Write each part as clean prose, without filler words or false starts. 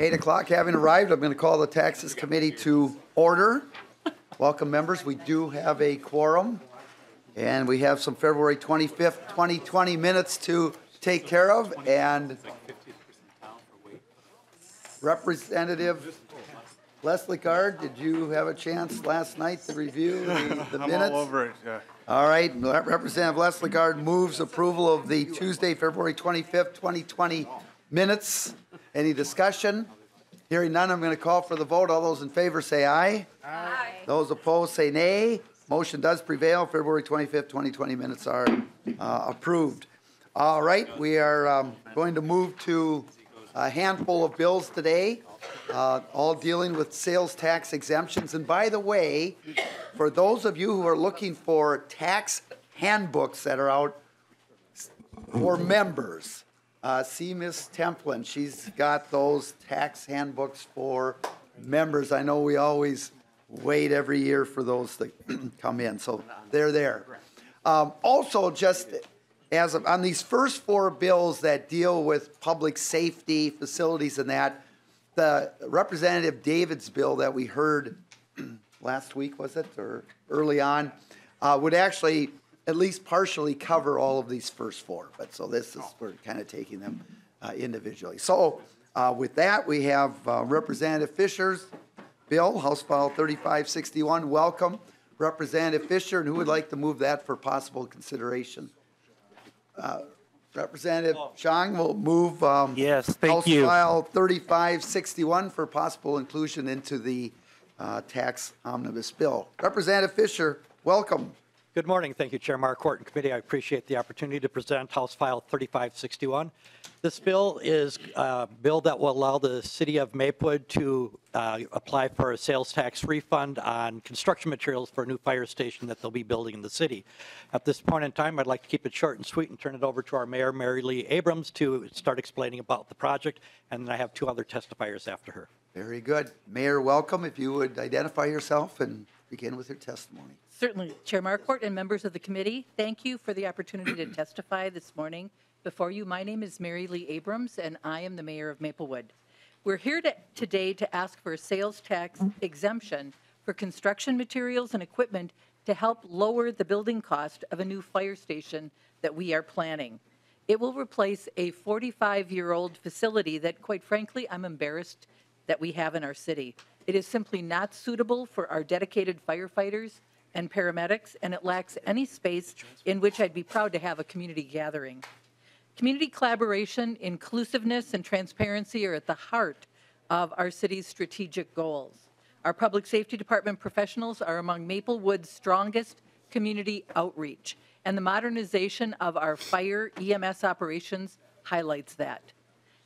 8 o'clock having arrived, I'm going to call the Taxes Committee to order. Welcome, members. We do have a quorum, and we have some February 25th, 2020 minutes to take care of. And Representative Leslie Gard, did you have a chance last night to review the minutes? I'm all over it, yeah. All right. Representative Leslie Gard moves approval of the Tuesday, February 25th, 2020 minutes. Any discussion? Hearing none, I'm going to call for the vote. All those in favor say aye. Aye. Those opposed say nay. Motion does prevail. February 25th, 2020 minutes are approved. All right. We are going to move to a handful of bills today, all dealing with sales tax exemptions. And by the way, for those of you who are looking for tax handbooks that are out for members, see Ms. Templin. She's got those tax handbooks for members. I know we always wait every year for those to come in, so they're there. Also, just as on these first four bills that deal with public safety facilities and that, the Representative David's bill that we heard last week, was it, or early on, would actually at least partially cover all of these first four. But so this is, we're kind of taking them individually. So with that, we have Representative Fischer's bill, House File 3561. Welcome, Representative Fischer. And who would like to move that for possible consideration? Representative Chang will move yes, thank House you. File 3561 for possible inclusion into the tax omnibus bill. Representative Fischer, welcome. Good morning. Thank you, Chair Marquardt and Committee. I appreciate the opportunity to present House File 3561. This bill is a bill that will allow the City of Maplewood to apply for a sales tax refund on construction materials for a new fire station that they'll be building in the city. At this point in time, I'd like to keep it short and sweet and turn it over to our Mayor, Mary Lee Abrams, to start explaining about the project, and then I have two other testifiers after her. Very good. Mayor, welcome. If you would identify yourself and begin with your testimony. Certainly, Chair Marquardt and members of the committee, thank you for the opportunity to testify this morning before you. My name is Mary Lee Abrams, and I am the mayor of Maplewood. We're here today to ask for a sales tax exemption for construction materials and equipment to help lower the building cost of a new fire station that we are planning. It will replace a 45-year-old facility that, quite frankly, I'm embarrassed that we have in our city. It is simply not suitable for our dedicated firefighters and paramedics, and it lacks any space in which I'd be proud to have a community gathering. Community collaboration, inclusiveness, and transparency are at the heart of our city's strategic goals. Our public safety department professionals are among Maplewood's strongest community outreach, and the modernization of our fire EMS operations highlights that.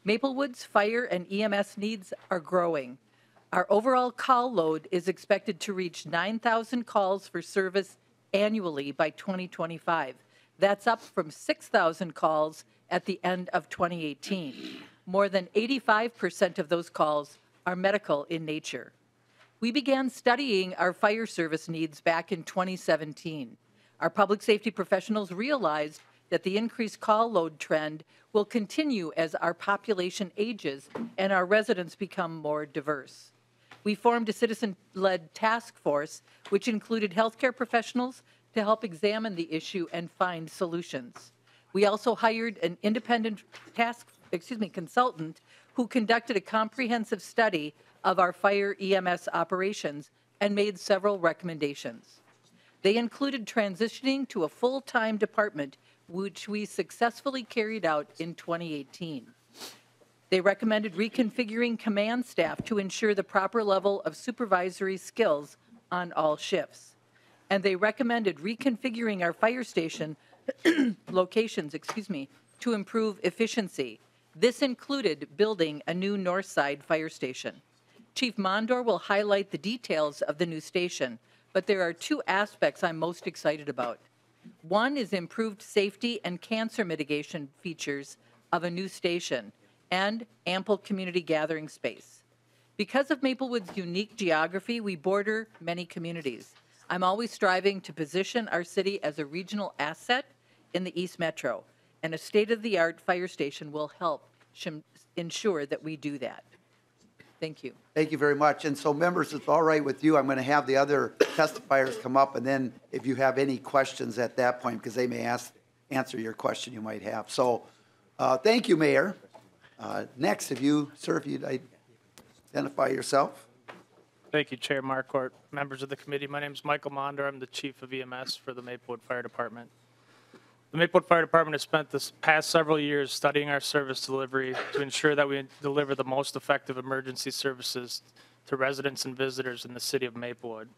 Maplewood's fire and EMS needs are growing. Our overall call load is expected to reach 9,000 calls for service annually by 2025. That's up from 6,000 calls at the end of 2018. More than 85% of those calls are medical in nature. We began studying our fire service needs back in 2017. Our public safety professionals realized that the increased call load trend will continue as our population ages and our residents become more diverse. We formed a citizen-led task force, which included healthcare professionals to help examine the issue and find solutions. We also hired an independent consultant who conducted a comprehensive study of our fire EMS operations and made several recommendations. They included transitioning to a full-time department, which we successfully carried out in 2018. They recommended reconfiguring command staff to ensure the proper level of supervisory skills on all shifts. And they recommended reconfiguring our fire station locations, to improve efficiency. This included building a new North Side fire station. Chief Mondor will highlight the details of the new station, but there are two aspects I'm most excited about. One is improved safety and cancer mitigation features of a new station and ample community gathering space. Because of Maplewood's unique geography, we border many communities. I'm always striving to position our city as a regional asset in the East Metro, and a state-of-the-art fire station will help ensure that we do that. Thank you. Thank you very much. And so members, it's all right with you. I'm going to have the other testifiers come up, and then if you have any questions at that point, because they may answer your question you might have. So thank you, Mayor. Next, if you'd identify yourself. Thank you, Chair Marquardt, members of the committee. My name is Michael Monder. I'm the Chief of EMS for the Maplewood Fire Department. The Maplewood Fire Department has spent the past several years studying our service delivery to ensure that we deliver the most effective emergency services to residents and visitors in the city of Maplewood.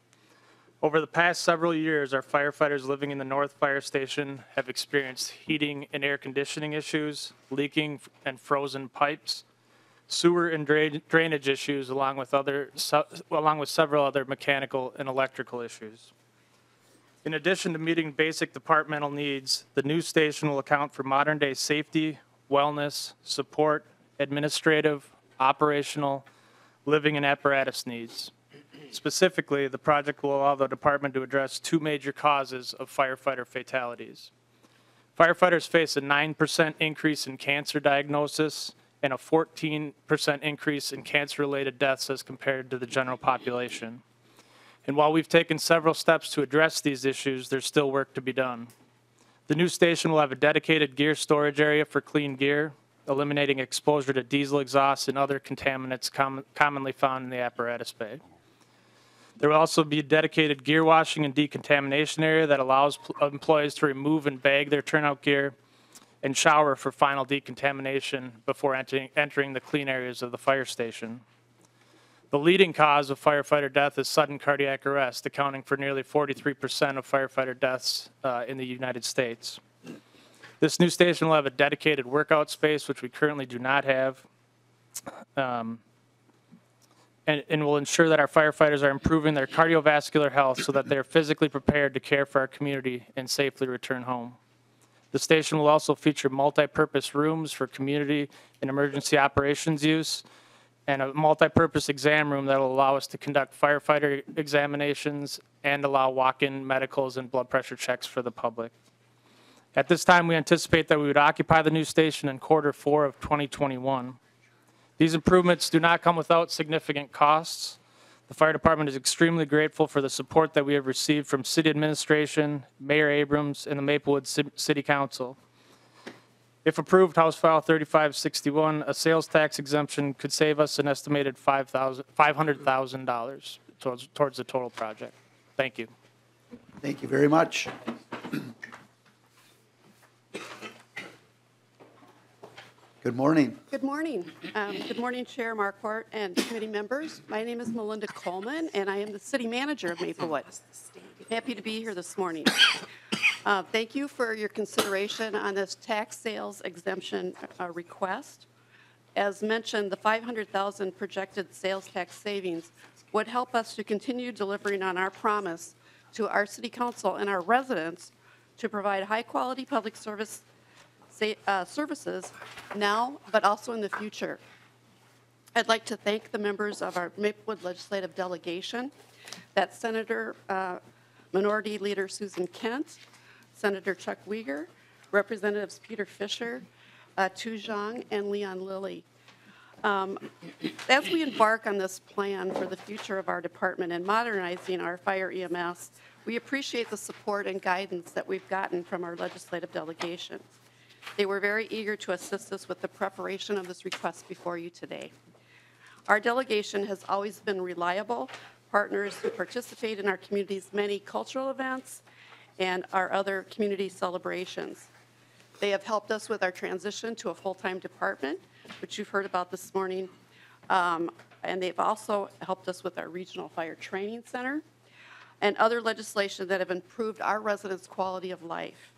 Over the past several years, our firefighters living in the North Fire Station have experienced heating and air conditioning issues, leaking and frozen pipes, sewer and drainage issues, along with several other mechanical and electrical issues. In addition to meeting basic departmental needs, the new station will account for modern-day safety, wellness, support, administrative, operational, living, and apparatus needs. Specifically, the project will allow the department to address two major causes of firefighter fatalities. Firefighters face a 9% increase in cancer diagnosis and a 14% increase in cancer-related deaths as compared to the general population. And while we've taken several steps to address these issues, there's still work to be done. The new station will have a dedicated gear storage area for clean gear, eliminating exposure to diesel exhaust and other contaminants commonly found in the apparatus bay. There will also be a dedicated gear washing and decontamination area that allows employees to remove and bag their turnout gear and shower for final decontamination before entering the clean areas of the fire station. The leading cause of firefighter death is sudden cardiac arrest, accounting for nearly 43% of firefighter deaths in the United States. This new station will have a dedicated workout space, which we currently do not have, and will ensure that our firefighters are improving their cardiovascular health so that they're physically prepared to care for our community and safely return home. The station will also feature multi-purpose rooms for community and emergency operations use, and a multi-purpose exam room that will allow us to conduct firefighter examinations and allow walk-in medicals and blood pressure checks for the public. At this time, we anticipate that we would occupy the new station in Q4 of 2021. These improvements do not come without significant costs. The fire department is extremely grateful for the support that we have received from city administration, Mayor Abrams, and the Maplewood City Council. If approved, House File 3561, a sales tax exemption could save us an estimated $500,000 towards the total project. Thank you. Thank you very much. Good morning. Good morning. Good morning, Chair Marquardt and committee members. My name is Melinda Coleman, and I am the city manager of Maplewood. Happy to be here this morning. Thank you for your consideration on this tax sales exemption request. As mentioned, the $500,000 projected sales tax savings would help us to continue delivering on our promise to our city council and our residents to provide high-quality public services now, but also in the future. I'd like to thank the members of our Maplewood legislative delegation. That's Senator Minority Leader Susan Kent, Senator Chuck Uyghur, Representatives Peter Fischer, Tu Zhang, and Leon Lilly. As we embark on this plan for the future of our department and modernizing our fire EMS, we appreciate the support and guidance that we've gotten from our legislative delegation. They were very eager to assist us with the preparation of this request before you today. Our delegation has always been reliable partners who participate in our community's many cultural events and our other community celebrations. They have helped us with our transition to a full-time department, which you've heard about this morning, and they've also helped us with our regional fire training center and other legislation that have improved our residents' quality of life.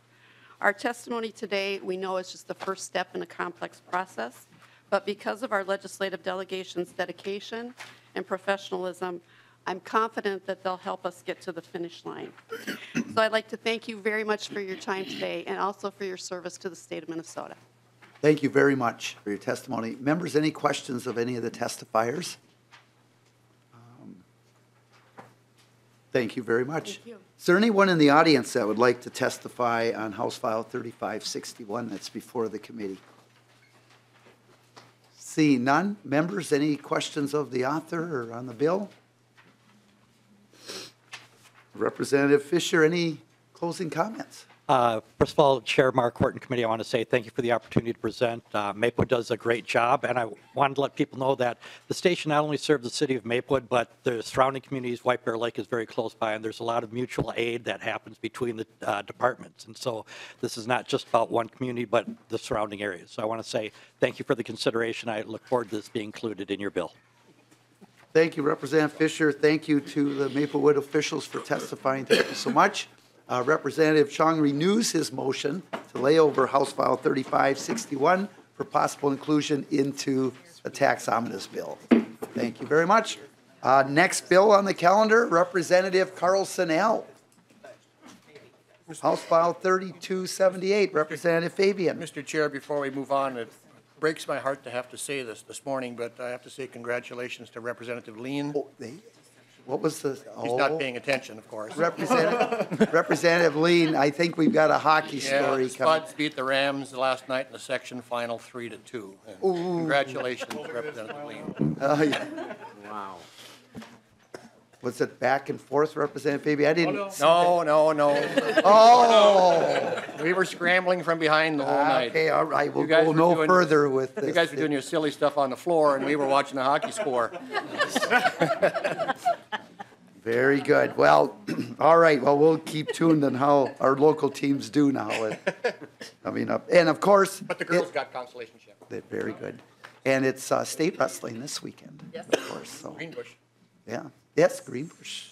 Our testimony today, we know, is just the first step in a complex process, but because of our legislative delegation's dedication and professionalism, I'm confident that they'll help us get to the finish line. So I'd like to thank you very much for your time today and also for your service to the state of Minnesota. Thank you very much for your testimony. Members, any questions of any of the testifiers? Thank you very much. Thank you. Is there anyone in the audience that would like to testify on House File 3561 that's before the committee? Seeing none. Members, any questions of the author or on the bill? Representative Fischer, any closing comments? First of all, Chair Mark Horton Committee, I want to say thank you for the opportunity to present. Maplewood does a great job, and I wanted to let people know that the station not only serves the city of Maplewood, but the surrounding communities. White Bear Lake is very close by, and there's a lot of mutual aid that happens between the departments. And so this is not just about one community, but the surrounding areas. So I want to say thank you for the consideration. I look forward to this being included in your bill. Thank you, Representative Fischer. Thank you to the Maplewood officials for testifying. Thank you so much. Representative Chong renews his motion to lay over House File 3561 for possible inclusion into the tax omnibus bill. Thank you very much. Next bill on the calendar, Representative Carlson L. House File 3278, Representative Fabian. Mr. Chair, before we move on, it breaks my heart to have to say this morning, but I have to say congratulations to Representative Lean. What was the? He's not paying attention, of course. Representative Lean, I think we've got a hockey story the coming. Spuds beat the Rams last night in the section final 3-2. And congratulations, Representative Lean. Yeah. Wow. Was it back and forth, Representative Fabian? I didn't. No. Oh. We were scrambling from behind the whole night. Okay, all right. We'll You guys go were no doing- further with this. You guys were doing your silly stuff on the floor, and we were watching the hockey score. Very good. Well, all right. Well, we'll keep tuned on how our local teams do now. Coming up. And of course. But the girls got consolation ship. Very good. And it's state wrestling this weekend, of course. So. Greenbush. Yeah. Yes, Greenbush.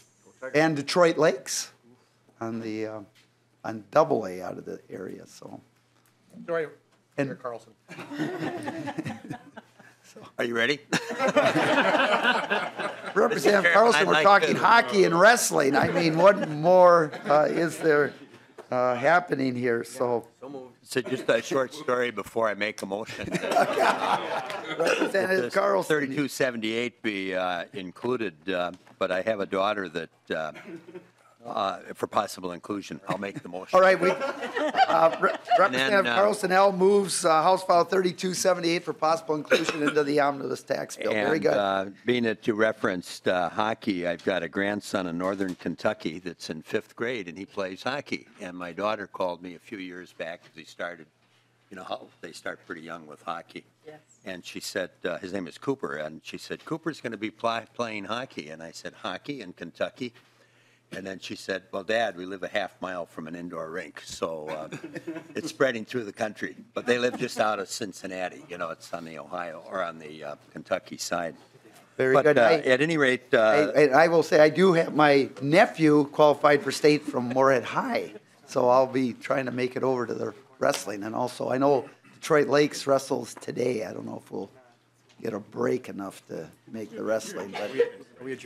And Detroit Lakes on the on AA out of the area. So. Sorry, And- Mr. Carlson. Are you ready? Representative Carlson, we're talking hockey and wrestling. I mean, what more is there happening here? So, So just a short story before I make a motion. Representative Carlson. 3278 be included, but I have a daughter that, for possible inclusion, I'll make the motion. All right, Representative Carlson L. moves House File 3278 for possible inclusion into the omnibus tax bill. Very good. And being that you referenced hockey, I've got a grandson in northern Kentucky that's in 5th grade, and he plays hockey. And my daughter called me a few years back because he started, you know how they start pretty young with hockey. Yes. And she said, his name is Cooper, and she said, Cooper's going to be playing hockey. And I said, hockey in Kentucky? And then she said, well, Dad, we live a half mile from an indoor rink, so it's spreading through the country. But they live just out of Cincinnati. You know, it's on the Ohio or on the Kentucky side. Very But good. at any rate, I will say I do have my nephew qualified for state from Moorhead High, so I'll be trying to make it over to the wrestling. And also, I know Detroit Lakes wrestles today. I don't know if we'll get a break enough to make the wrestling, but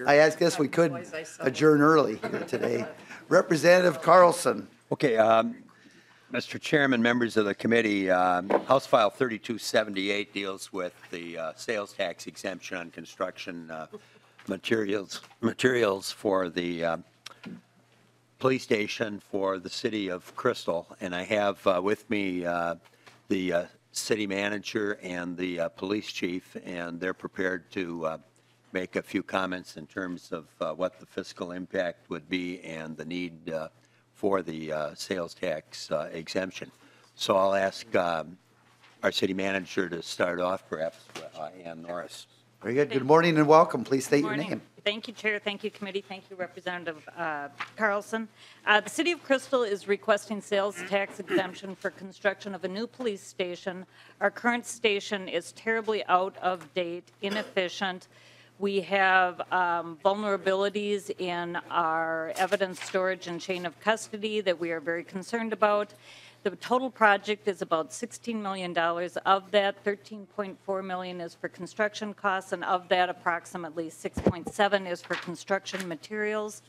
I guess we could adjourn early here today. Representative Carlson. okay, Mr. Chairman, members of the committee, House File 3278 deals with the sales tax exemption on construction materials for the police station for the city of Crystal. And I have with me the city manager and the police chief, and they're prepared to make a few comments in terms of what the fiscal impact would be and the need for the sales tax exemption. So I'll ask our city manager to start off, perhaps, Ann Norris. Very good. Good morning and welcome. Please state your Morning. name. Thank you, Chair. Thank you, Committee. Thank you, Representative Carlson. The City of Crystal is requesting sales tax exemption for construction of a new police station. Our current station is terribly out of date, inefficient. We have vulnerabilities in our evidence storage and chain of custody that we are very concerned about. The total project is about $16 million. Of that, $13.4 million is for construction costs, and of that, approximately $6.7 is for construction materials.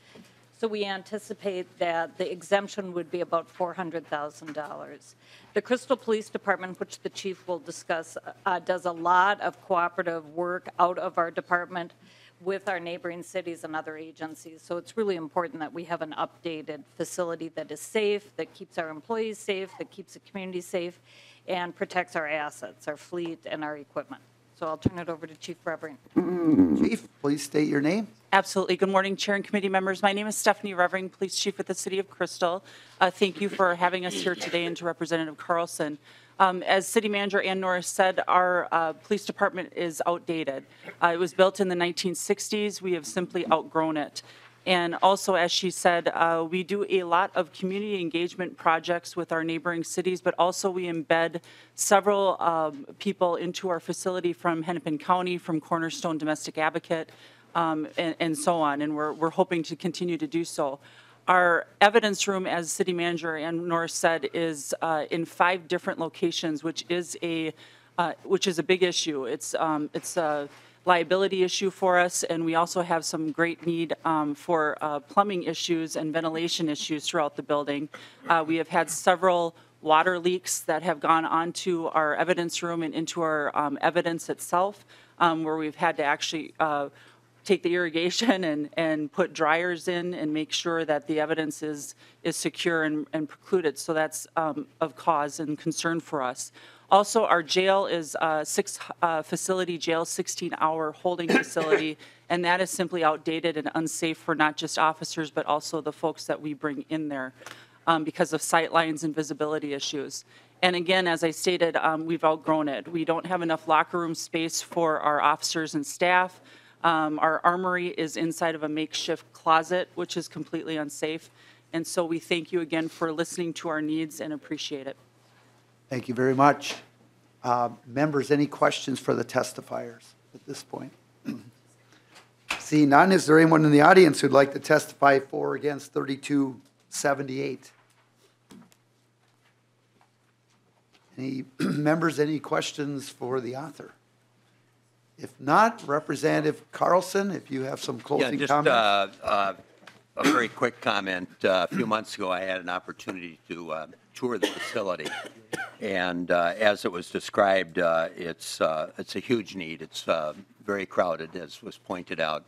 So we anticipate that the exemption would be about $400,000. The Crystal Police Department, which the chief will discuss, does a lot of cooperative work out of our department with our neighboring cities and other agencies. So it's really important that we have an updated facility that is safe, that keeps our employees safe, that keeps the community safe, and protects our assets, our fleet, and our equipment. So I'll turn it over to Chief Revering. Chief, please state your name. Absolutely. Good morning, Chair and committee members. My name is Stephanie Revering, Police Chief with the City of Crystal. Thank you for having us here today and to Representative Carlson. As City Manager Ann Norris said, our police department is outdated. It was built in the 1960s. We have simply outgrown it. And also, as she said, we do a lot of community engagement projects with our neighboring cities, but also we embed several people into our facility from Hennepin County, from Cornerstone Domestic Advocate, and so on. And we're hoping to continue to do so. Our evidence room, as City Manager Ann Norris said, is in 5 different locations, which is a big issue. It's a liability issue for us, and we also have some great need for plumbing issues and ventilation issues throughout the building. We have had several water leaks that have gone onto our evidence room and into our evidence itself, where we've had to actually take the irrigation and put dryers in and make sure that the evidence is secure and precluded. So that's of cause and concern for us. Also, our jail is a 6-facility jail, 16-hour holding facility, and that is simply outdated and unsafe for not just officers, but also the folks that we bring in there because of sight lines and visibility issues. And again, as I stated, we've outgrown it. We don't have enough locker room space for our officers and staff. Our armory is inside of a makeshift closet, which is completely unsafe. And so we thank you again for listening to our needs and appreciate it. Thank you very much. Members, any questions for the testifiers at this point? See none, is there anyone in the audience who'd like to testify for or against 3278? Any members, any questions for the author? If not, Representative Carlson, if you have some closing comments. A very quick comment. A few months ago, I had an opportunity to tour the facility, and as it was described, it's a huge need. It's very crowded, as was pointed out,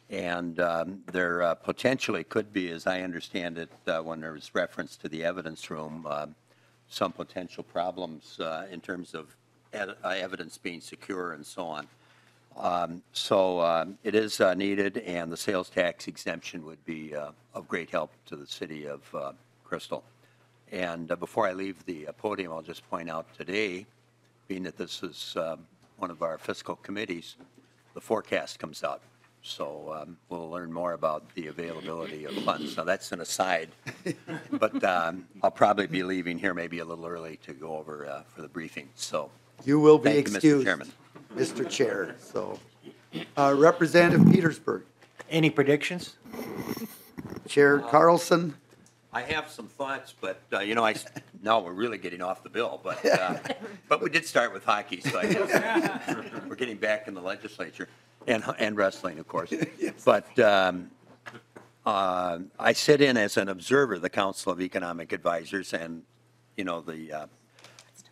and there potentially could be, as I understand it, when there was reference to the evidence room, some potential problems in terms of evidence being secure and so on. So it is needed, and the sales tax exemption would be of great help to the city of Crystal. And before I leave the podium, I'll just point out today, being that this is one of our fiscal committees, the forecast comes out. So we'll learn more about the availability of funds. Now, that's an aside, but I'll probably be leaving here maybe a little early to go over for the briefing. So You will be thank you, excused, Mr. Chairman. Mr. Chair. So, Representative Petersburg. Any predictions? Chair Carlson. I have some thoughts, but you know, now we're really getting off the bill. But we did start with hockey, so I guess we're getting back in the legislature and wrestling, of course. Yes. But I sit in as an observer of the Council of Economic Advisors, and you know the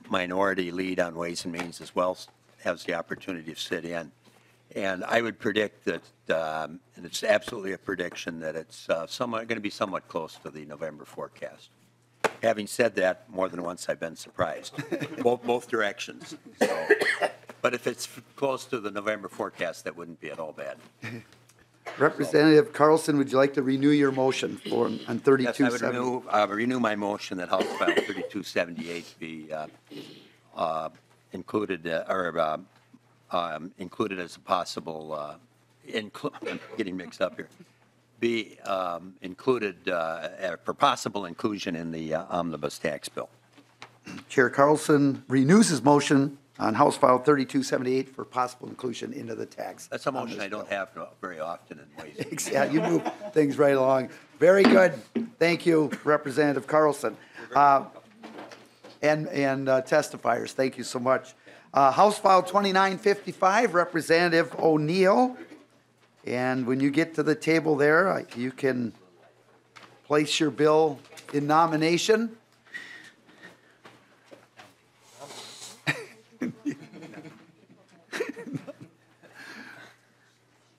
minority lead on Ways and Means as well has the opportunity to sit in. And I would predict that, and it's absolutely a prediction, that it's going to be somewhat close to the November forecast. Having said that, more than once I've been surprised, both directions. So, but if it's close to the November forecast, that wouldn't be at all bad. Representative Carlson, would you like to renew your motion on 3270? Yes, I would renew my motion that House File 3278 be included included as a possible, I'm getting mixed up here, be included for possible inclusion in the omnibus tax bill. Chair Carlson renews his motion on House File 3278 for possible inclusion into the tax. That's a motion I don't have very often in ways. Yeah, you move things right along. Very good. Thank you, Representative Carlson. And testifiers, thank you so much. House File 2955, Representative O'Neill. And when you get to the table there, you can place your bill in nomination.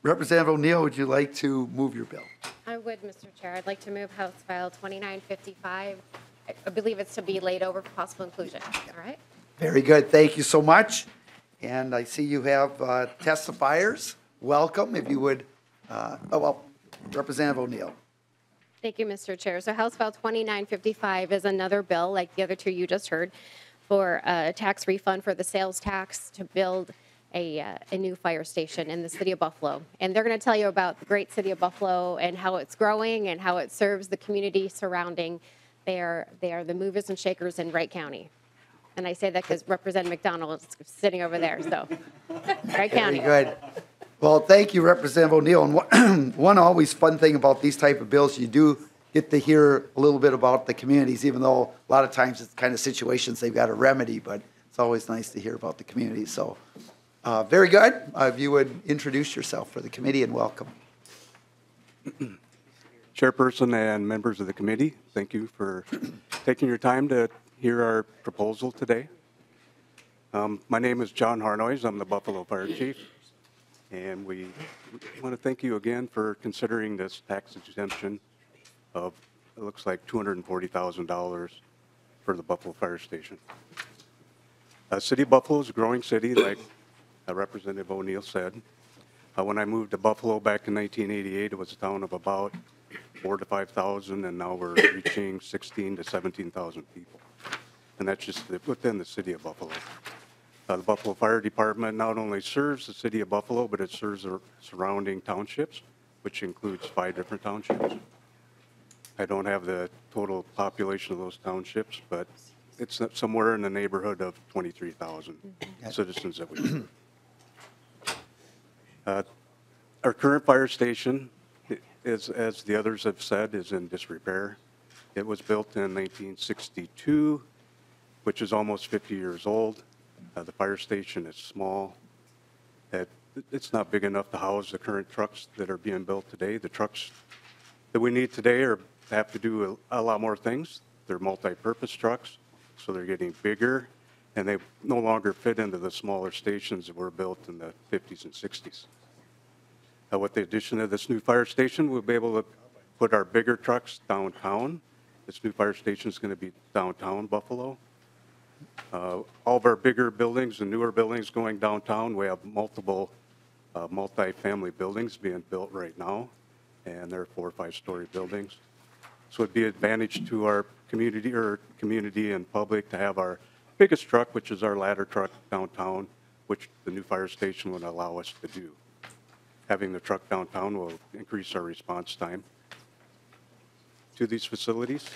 Representative O'Neill, would you like to move your bill? I would, Mr. Chair. I'd like to move House File 2955. I believe it's to be laid over for possible inclusion. All right? Very good. Thank you so much. And I see you have testifiers. Welcome, if you would. Representative O'Neill. Thank you, Mr. Chair. So House File 2955 is another bill, like the other two you just heard, for a tax refund for the sales tax to build a new fire station in the city of Buffalo. And they're going to tell you about the great city of Buffalo and how it's growing and how it serves the community surrounding. They are the movers and shakers in Wright County. And I say that because Representative McDonald is sitting over there, so Wright County. Very good. Well, thank you, Representative O'Neill. And one always fun thing about these type of bills, you do get to hear a little bit about the communities, even though a lot of times it's kind of situations they've got to remedy, but it's always nice to hear about the community. So very good. If you would introduce yourself for the committee and welcome. Chairperson and members of the committee, thank you for taking your time to hear our proposal today. My name is John Harnoys. I'm the Buffalo Fire Chief. And we want to thank you again for considering this tax exemption of, it looks like $240,000 for the Buffalo Fire Station. City of Buffalo is a growing city, like Representative O'Neill said. When I moved to Buffalo back in 1988, it was a town of about 4,000 to 5,000, and now we're reaching 16,000 to 17,000 people. And that's just within the city of Buffalo. The Buffalo Fire Department not only serves the city of Buffalo, but it serves the surrounding townships, which includes 5 different townships. I don't have the total population of those townships, but it's somewhere in the neighborhood of 23,000 citizens that we serve. Our current fire station, as the others have said, is in disrepair. It was built in 1962, which is almost 50 years old. The fire station is small. It's not big enough to house the current trucks that are being built today. The trucks that we need today have to do a lot more things. They're multi-purpose trucks, so they're getting bigger, and they no longer fit into the smaller stations that were built in the 50s and 60s. With the addition of this new fire station, we'll be able to put our bigger trucks downtown. This new fire station is going to be downtown Buffalo. All of our bigger buildings and newer buildings going downtown, we have multiple multi-family buildings being built right now, and they're 4 or 5-story buildings. So it'd be an advantage to our community and public to have our biggest truck, which is our ladder truck downtown, which the new fire station would allow us to do. Having the truck downtown will increase our response time to these facilities.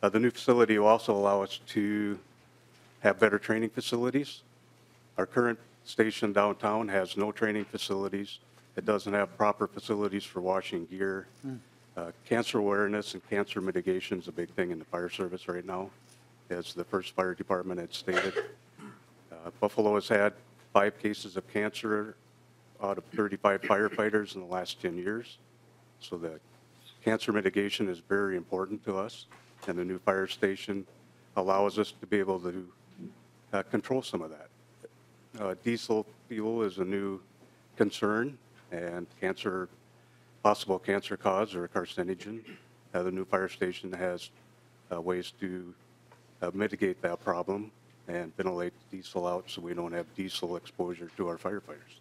The new facility will also allow us to have better training facilities. Our current station downtown has no training facilities. It doesn't have proper facilities for washing gear. Cancer awareness and cancer mitigation is a big thing in the fire service right now, as the first fire department had stated. Buffalo has had 5 cases of cancer out of 35 firefighters in the last 10 years. So the cancer mitigation is very important to us, and the new fire station allows us to be able to control some of that. Diesel fuel is a new concern, and possible cancer cause or carcinogen. The new fire station has ways to mitigate that problem and ventilate diesel out so we don't have diesel exposure to our firefighters.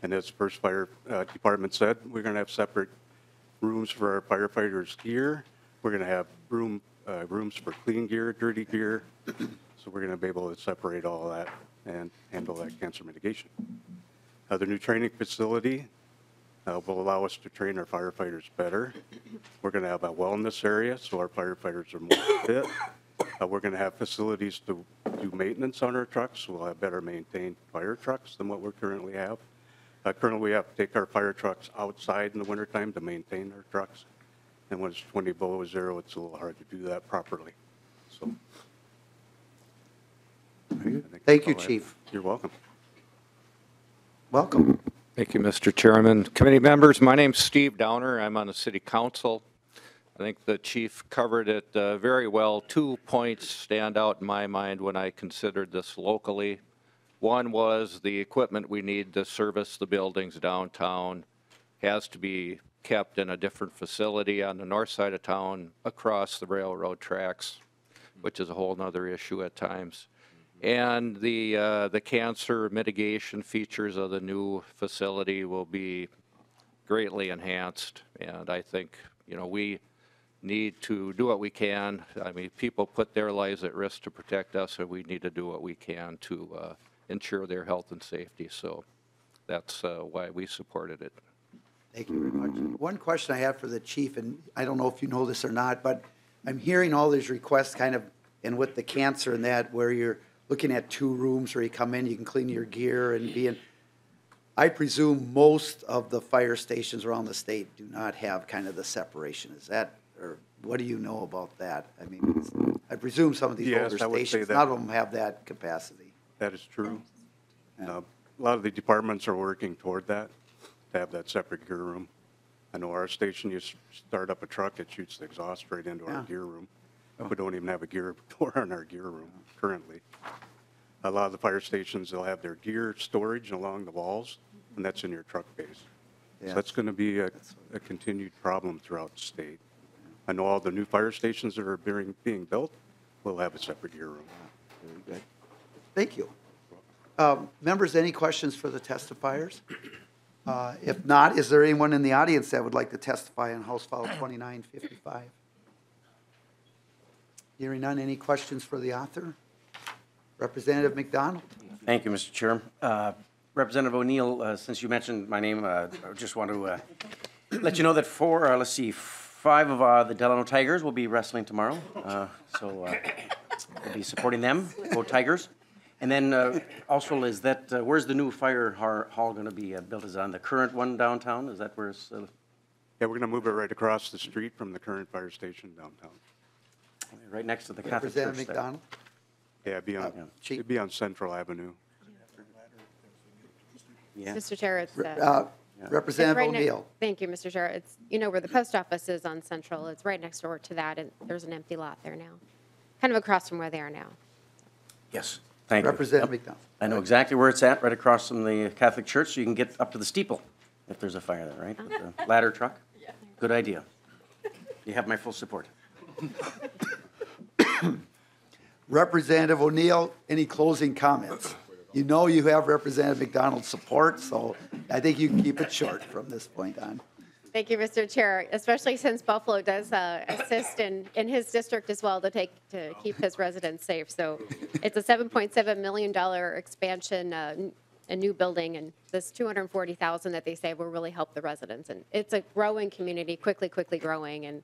And as First Fire Department said, we're going to have separate rooms for our firefighters' gear. We're going to have rooms for clean gear, dirty gear. So we're going to be able to separate all that and handle that cancer mitigation. The new training facility will allow us to train our firefighters better. We're going to have a wellness area so our firefighters are more fit. We're going to have facilities to do maintenance on our trucks. We'll have better maintained fire trucks than what we currently have. Currently, we have to take our fire trucks outside in the wintertime to maintain our trucks. And when it's 20 below zero, it's a little hard to do that properly. So, Thank you, Chief. You're welcome. Welcome. Thank you, Mr. Chairman. Committee members, my name's Steve Downer. I'm on the City Council. I think the chief covered it very well. 2 points stand out in my mind when I considered this locally. One was the equipment we need to service the buildings downtown has to be kept in a different facility on the north side of town across the railroad tracks, which is a whole nother issue at times. And the cancer mitigation features of the new facility will be greatly enhanced. And I think, we need to do what we can. I mean, people put their lives at risk to protect us, and we need to do what we can to ensure their health and safety. So that's why we supported it. Thank you very much. One question I have for the chief, and I don't know if you know this or not, but I'm hearing all these requests kind of, and with the cancer and that, where you're looking at 2 rooms where you come in, you can clean your gear and be in. I presume most of the fire stations around the state do not have kind of the separation. Is that, or what do you know about that? I mean, I presume some of these Yes, older I would say stations, that. none of them have that capacity. That is true. A lot of the departments are working toward that, to have that separate gear room. I know our station, you start up a truck, it shoots the exhaust right into our gear room. We don't even have a gear door in our gear room currently. A lot of the fire stations, they'll have their gear storage along the walls, and that's in your truck base. Yeah. So that's going to be a continued problem throughout the state. I know all the new fire stations that are being built will have a separate gear room. Very good. Thank you. Members, any questions for the testifiers? If not, is there anyone in the audience that would like to testify on House File 2955? Hearing none, any questions for the author? Representative McDonald. Thank you, Mr. Chair. Representative O'Neill, since you mentioned my name, I just want to let you know that 5 of the Delano Tigers will be wrestling tomorrow. So we'll be supporting them, go Tigers. And then also is that, where's the new fire hall going to be built? Is it on the current one downtown? Is that where it's? Yeah, we're going to move it right across the street from the current fire station downtown. Right next to the Catholic Church Representative there. McDonald. Yeah, it'd be on Central Avenue. Yeah. Mr. Chair, it's Representative right O'Neill. Thank you, Mr. Chair. It's, where the post office is on Central. It's right next door to that, and there's an empty lot there now, kind of across from where they are now. Yes, thank you. Representative Yep. McDonald. I know exactly where it's at, right across from the Catholic Church, so you can get up to the steeple if there's a fire there, right? With the ladder truck. Good idea. You have my full support. Representative O'Neill, any closing comments? You know you have Representative McDonald's support, so I think you can keep it short from this point on. Thank you, Mr. Chair, especially since Buffalo does assist in his district as well to keep his residents safe. So it's a $7.7 million expansion, a new building, and this $240,000 that they say will really help the residents. And it's a growing community, quickly growing. And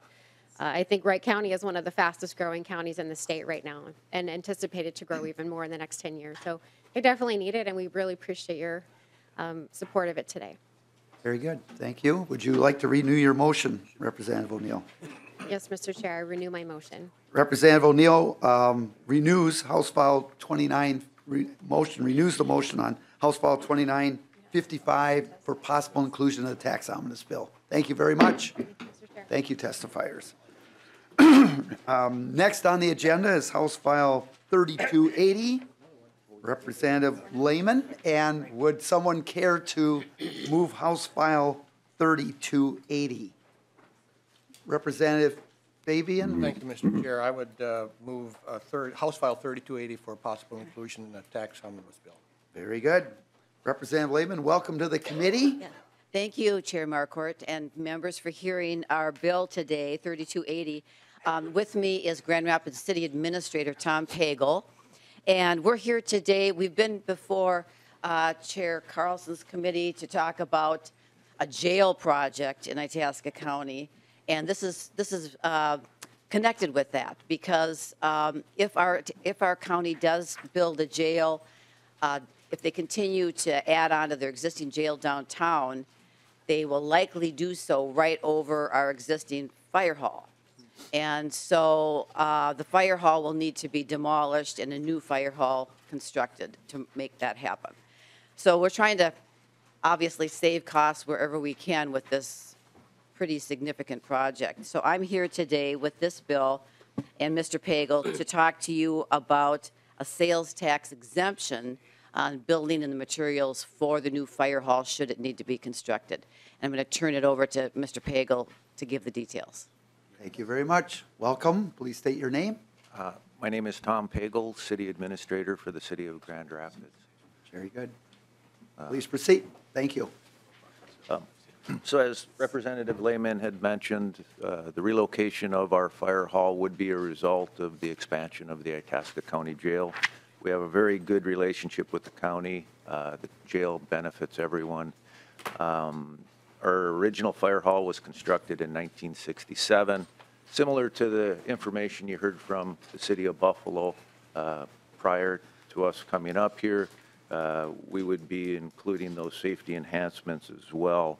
I think Wright County is one of the fastest growing counties in the state right now, and anticipated to grow even more in the next 10 years. So they definitely need it, and we really appreciate your support of it today. Very good. Thank you. Would you like to renew your motion, Representative O'Neill? Yes, Mr. Chair, I renew my motion. Representative O'Neill renews House File 29, renews the motion on House File 2955 for possible inclusion of the tax omnibus bill. Thank you very much. Thank you, testifiers. Next on the agenda is House File 3280. Representative Layman, and would someone care to move House File 3280? Representative Fabian? Thank you, Mr. Chair. I would move House File 3280 for possible inclusion in the tax omnibus bill. Very good. Representative Layman, welcome to the committee. Yeah. Thank you, Chair Marquardt, and members for hearing our bill today, 3280. With me is Grand Rapids City Administrator Tom Pagel. And we're here today. We've been before Chair Carlson's committee to talk about a jail project in Itasca County, and this is connected with that because if our county does build a jail, if they continue to add on to their existing jail downtown, they will likely do so right over our existing fire hall. And so the fire hall will need to be demolished and a new fire hall constructed to make that happen. So we're trying to obviously save costs wherever we can with this pretty significant project. So I'm here today with this bill and Mr. Pagel to talk to you about a sales tax exemption on building and the materials for the new fire hall should it need to be constructed. And I'm going to turn it over to Mr. Pagel to give the details. Thank you very much. Welcome. Please state your name. My name is Tom Pagel, City Administrator for the City of Grand Rapids. Very good. Please proceed. Thank you. So as Representative Layman had mentioned, the relocation of our fire hall would be a result of the expansion of the Itasca County Jail. We have a very good relationship with the county. The jail benefits everyone. Our original fire hall was constructed in 1967. Similar to the information you heard from the City of Buffalo prior to us coming up here, we would be including those safety enhancements as well.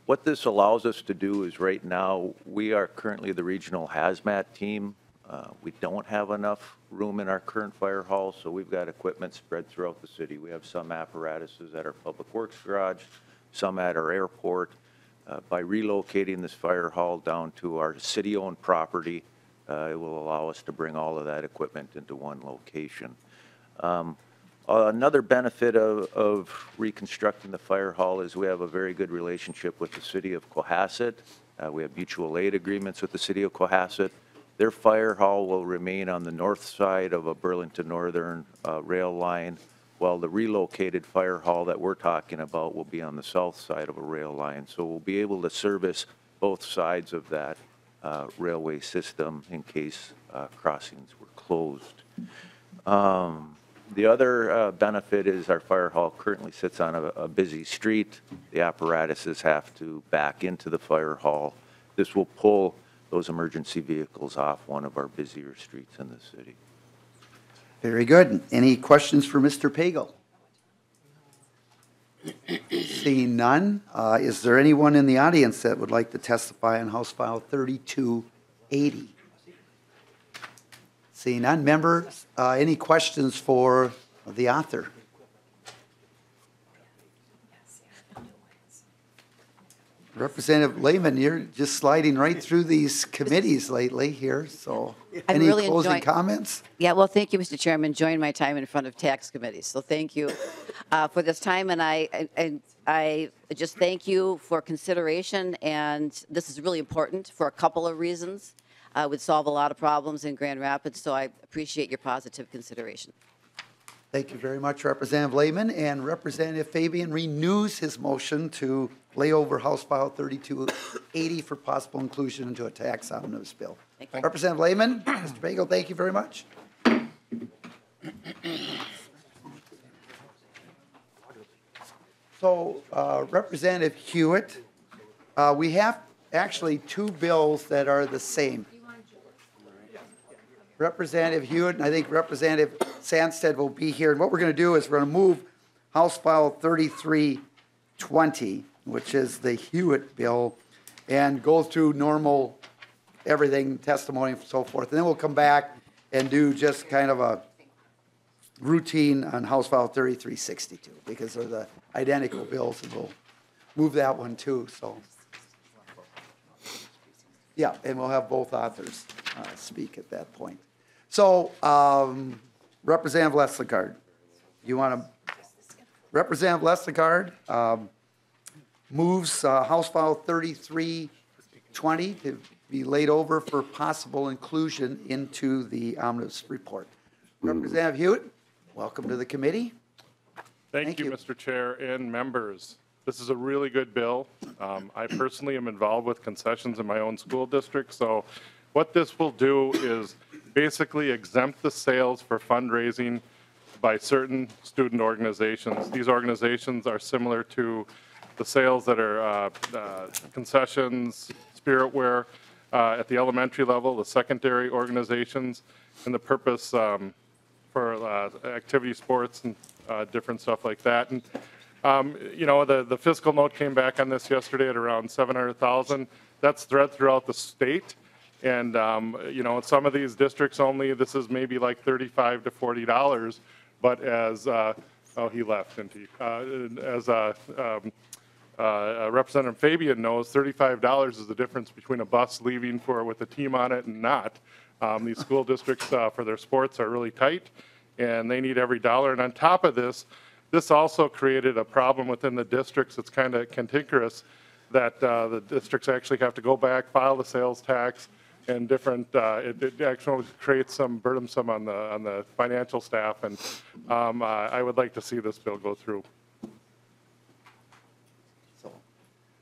What this allows us to do is right now, we are currently the regional hazmat team. We don't have enough room in our current fire hall, so we've got equipment spread throughout the city. We have some apparatuses at our Public Works garage, some at our airport. By relocating this fire hall down to our city-owned property, it will allow us to bring all of that equipment into one location. Another benefit of reconstructing the fire hall is we have a very good relationship with the City of Cohasset. We have mutual aid agreements with the City of Cohasset. Their fire hall will remain on the north side of a Burlington Northern rail line, while the relocated fire hall that we're talking about will be on the south side of a rail line. So we'll be able to service both sides of that railway system in case crossings were closed. The other benefit is our fire hall currently sits on a busy street. The apparatuses have to back into the fire hall. This will pull those emergency vehicles off one of our busier streets in the city. Very good. Any questions for Mr. Pagel? Seeing none, is there anyone in the audience that would like to testify on House File 3280? Seeing none, members, any questions for the author? Representative Layman, you're just sliding right through these committees lately here, so any really closing comments? Yeah, well, thank you, Mr. Chairman. Enjoying my time in front of tax committees, so thank you for this time, and I just thank you for consideration, and this is really important for a couple of reasons. Would solve a lot of problems in Grand Rapids, so I appreciate your positive consideration. Thank you very much, Representative Layman, and Representative Fabian renews his motion to lay over House File 3280 for possible inclusion into a tax omnibus bill. Representative Layman, Mr. Pagel, thank you very much. So, Representative Huot, we have actually two bills that are the same. Representative Huot and I think Representative Sandstede will be here. And what we're going to do is we're going to move House File 3320, which is the Huot bill, and go through normal everything, testimony and so forth. And then we'll come back and do just kind of a routine on House File 3362 because they're the identical bills, and we'll move that one too. So, yeah, and we'll have both authors speak at that point. So, Representative Lesligard, you want to? Representative Lesligard moves House File 3320 to be laid over for possible inclusion into the omnibus report. Representative Huot, welcome to the committee. Thank you, Mr. Chair and members. This is a really good bill. I personally am involved with concessions in my own school district, so what this will do is basically exempt the sales for fundraising by certain student organizations. These organizations are similar to the sales that are concessions, spiritware at the elementary level, the secondary organizations, and the purpose for activity sports and different stuff like that. And you know, the fiscal note came back on this yesterday at around $700,000. That's spread throughout the state. And, you know, in some of these districts only, this is maybe like $35 to $40. But as, oh, he left, didn't he? As Representative Fabian knows, $35 is the difference between a bus leaving with a team on it and not. These school districts for their sports are really tight. and they need every dollar. And on top of this, this also created a problem within the districts. It's kind of cantankerous that the districts actually have to go back, file the sales tax, and different. It actually creates some burdensome on the financial staff, and I would like to see this bill go through. So,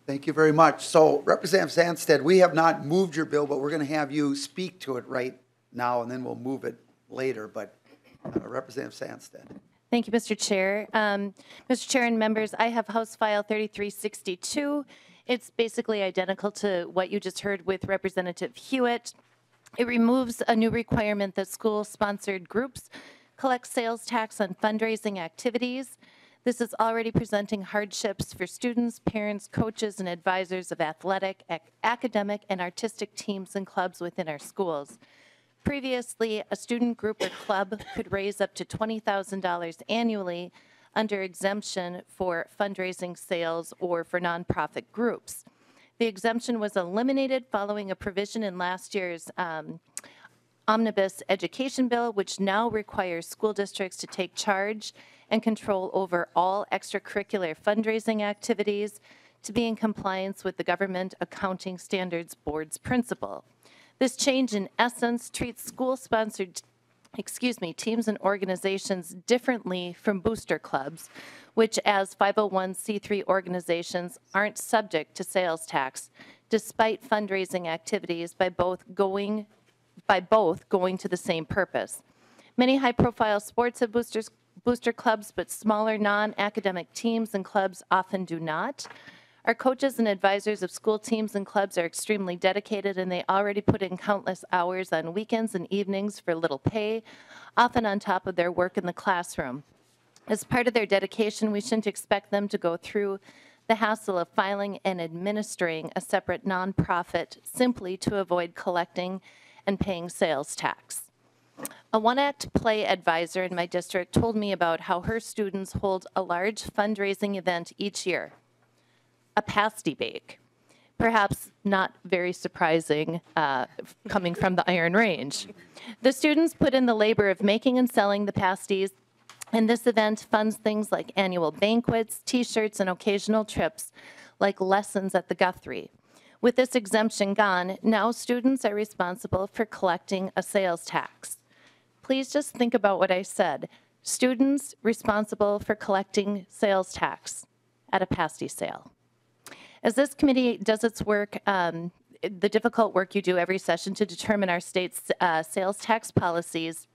thank you very much. So, Representative Sandstede, we have not moved your bill, but we're going to have you speak to it right now, and then we'll move it later. But Representative Sandstede. Thank you, Mr. Chair. Mr. Chair and members, I have House File 3362. It's basically identical to what you just heard with Representative Huot. It removes a new requirement that school-sponsored groups collect sales tax on fundraising activities. This is already presenting hardships for students, parents, coaches, and advisors of athletic, academic, and artistic teams and clubs within our schools. Previously, a student group or club could raise up to $20,000 annually under exemption for fundraising sales or for nonprofit groups. The exemption was eliminated following a provision in last year's omnibus education bill, which now requires school districts to take charge and control over all extracurricular fundraising activities to be in compliance with the Government Accounting Standards Board's principle. This change, in essence, treats school-sponsored teams and organizations differently from booster clubs, which as 501c3 organizations aren't subject to sales tax, despite fundraising activities by both going to the same purpose. Many high-profile sports have booster clubs, but smaller non-academic teams and clubs often do not. Our coaches and advisors of school teams and clubs are extremely dedicated, and they already put in countless hours on weekends and evenings for little pay, often on top of their work in the classroom. As part of their dedication, we shouldn't expect them to go through the hassle of filing and administering a separate nonprofit simply to avoid collecting and paying sales tax. A one-act play advisor in my district told me about how her students hold a large fundraising event each year. A pasty bake. Perhaps not very surprising coming from the Iron Range. The students put in the labor of making and selling the pasties, and this event funds things like annual banquets, T-shirts, and occasional trips like lessons at the Guthrie. With this exemption gone, now students are responsible for collecting a sales tax. Please just think about what I said. Students responsible for collecting sales tax at a pasty sale. As this committee does its work, the difficult work you do every session to determine our state's sales tax policies,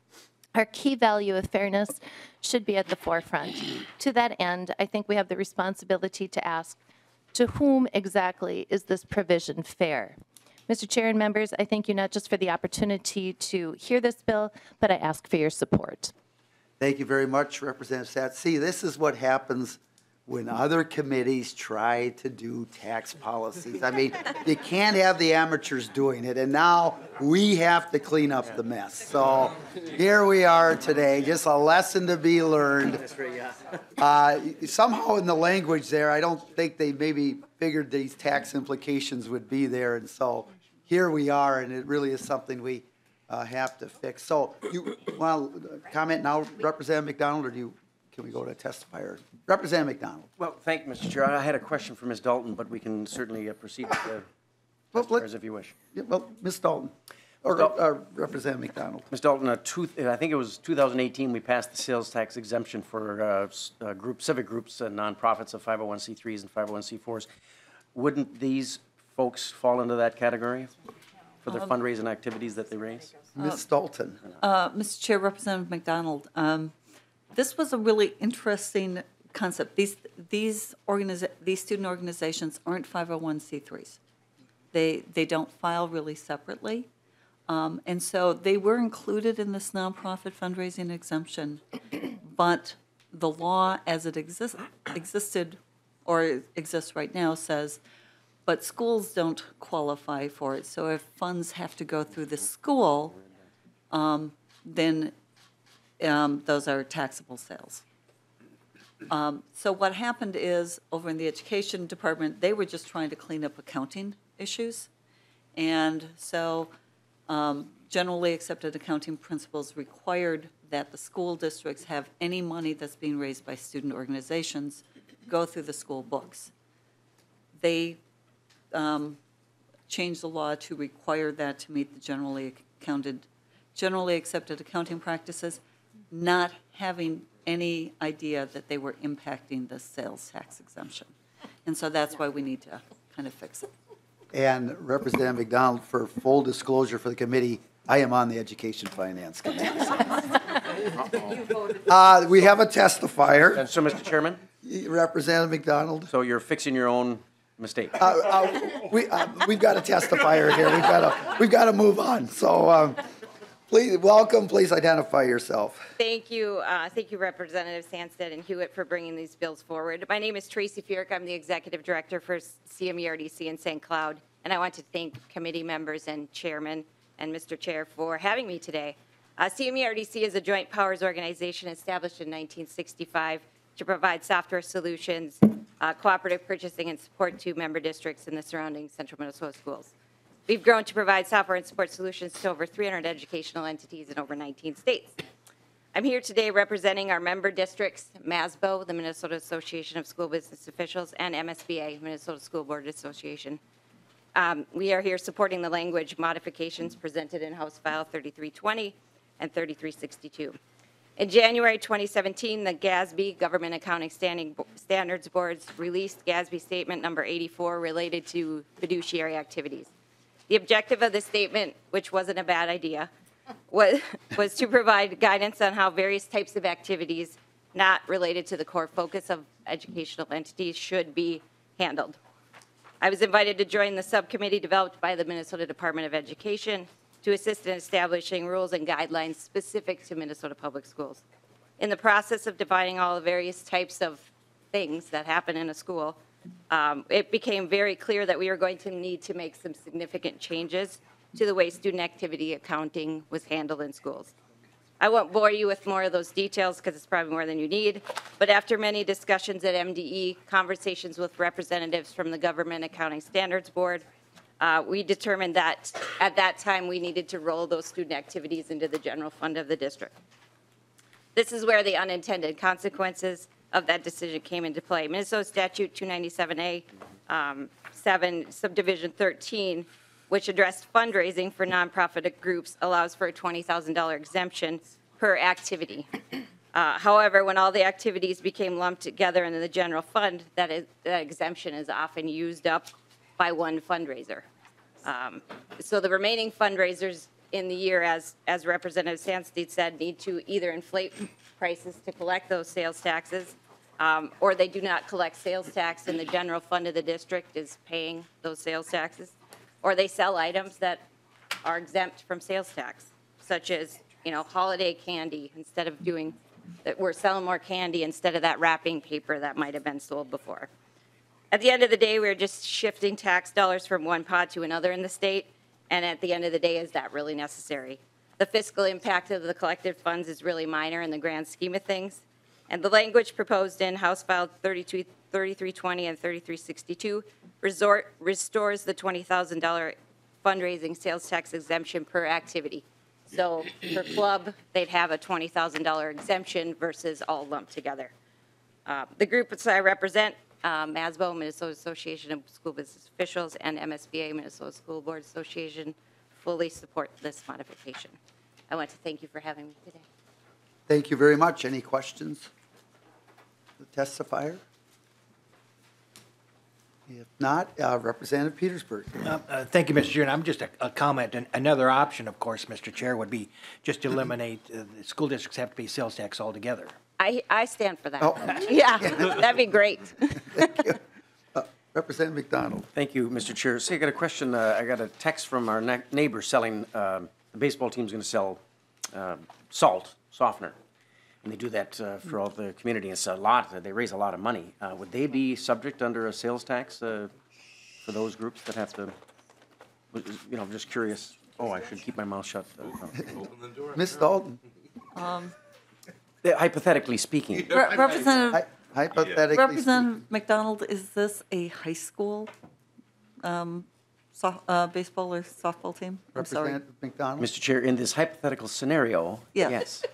our key value of fairness should be at the forefront. To that end, I think we have the responsibility to ask, to whom exactly is this provision fair? Mr. Chair and members, I thank you not just for the opportunity to hear this bill, but I ask for your support. Thank you very much, Representative Sat. See, this is what happens when other committees try to do tax policies. I mean, you can't have the amateurs doing it, and now we have to clean up the mess. So here we are today, just a lesson to be learned. Somehow in the language there, I don't think they maybe figured these tax implications would be there, and so here we are, and it really is something we have to fix. So you want to comment now, Representative McDonald, or can we go to testifier? Representative McDonald. Well, thank you, Mr. Chair. I had a question for Ms. Dalton, but we can certainly proceed with the testifiers if you wish. Yeah, well, Ms. Dalton, or Representative McDonald. Ms. Dalton, I think it was 2018, we passed the sales tax exemption for civic groups and nonprofits of 501c3s and 501c4s. Wouldn't these folks fall into that category for their fundraising activities that they raise? Ms. Dalton. Mr. Chair, Representative McDonald, this was a really interesting concept. These student organizations aren't 501c3s. They don't file really separately. And so they were included in this nonprofit fundraising exemption, but the law as it existed or exists right now says, but schools don't qualify for it. So if funds have to go through the school, then those are taxable sales. So what happened is, over in the education department, they were just trying to clean up accounting issues. And so generally accepted accounting principles required that the school districts have any money that's being raised by student organizations go through the school books. They changed the law to require that to meet the generally accepted accounting practices, not having any idea that they were impacting the sales tax exemption. And so that's why we need to kind of fix it. And Representative McDonald, for full disclosure for the committee, I am on the Education Finance Committee. We have a testifier. And so, Mr. Chairman? Representative McDonald. So you're fixing your own mistake? We've got a testifier here. We've got to move on. So please, welcome. Please identify yourself. Thank you. Thank you, Representative Sandstede and Huot, for bringing these bills forward. My name is Tracy Fierk. I'm the Executive Director for CMERDC in St. Cloud. And I want to thank committee members and chairman and Mr. Chair for having me today. CMERDC is a joint powers organization established in 1965 to provide software solutions, cooperative purchasing, and support to member districts in the surrounding central Minnesota schools. We've grown to provide software and support solutions to over 300 educational entities in over 19 states. I'm here today representing our member districts, MASBO, the Minnesota Association of School Business Officials, and MSBA, Minnesota School Board Association. We are here supporting the language modifications presented in House File 3320 and 3362. In January 2017, the GASB, Government Accounting Standards Boards, released GASB Statement Number 84 related to fiduciary activities. The objective of this statement, which wasn't a bad idea, was to provide guidance on how various types of activities not related to the core focus of educational entities should be handled. I was invited to join the subcommittee developed by the Minnesota Department of Education to assist in establishing rules and guidelines specific to Minnesota Public Schools. In the process of defining all the various types of things that happen in a school, it became very clear that we were going to need to make some significant changes to the way student activity accounting was handled in schools. I won't bore you with more of those details because it's probably more than you need, but after many discussions at MDE, conversations with representatives from the Government Accounting Standards Board, we determined that at that time we needed to roll those student activities into the general fund of the district. This is where the unintended consequences of that decision came into play. Minnesota Statute 297A 7, Subdivision 13, which addressed fundraising for nonprofit groups, allows for a $20,000 exemption per activity. However, when all the activities became lumped together in the general fund, that exemption is often used up by one fundraiser. So the remaining fundraisers in the year, as Representative Sandstede said, need to either inflate prices to collect those sales taxes, or they do not collect sales tax and the general fund of the district is paying those sales taxes, or they sell items that are exempt from sales tax, such as, holiday candy. Instead of doing that, we're selling more candy instead of that wrapping paper that might have been sold before. At the end of the day, we're just shifting tax dollars from one pot to another in the state, and at the end of the day, is that really necessary? The fiscal impact of the collected funds is really minor in the grand scheme of things, and the language proposed in House File 3320 and 3362 restores the $20,000 fundraising sales tax exemption per activity. So per club, they'd have a $20,000 exemption versus all lumped together. The group that I represent, MASBO, Minnesota Association of School Business Officials, and MSBA, Minnesota School Board Association, fully support this modification. I want to thank you for having me today. Thank you very much. Any questions? The testifier? If not, Representative Petersburg. Thank you, Mr. Chair. And I'm just a comment. And another option, of course, Mr. Chair, would be just to eliminate the school districts have to pay sales tax altogether. I stand for that. Oh. Yeah, that'd be great. Thank you. Representative McDonald. Thank you, Mr. Chair. So I got a question. I got a text from our neighbor selling, the baseball team's going to sell salt, softener. And they do that for all the community. It's a lot. They raise a lot of money. Would they be subject under a sales tax for those groups that have to, I'm just curious. Oh, I should keep my mouth shut. Ms. Dalton. Hypothetically speaking. Representative Hypothetically McDonald, is this a high school baseball or softball team? I'm sorry. Representative McDonald? Mr. Chair, in this hypothetical scenario, Yeah. yes.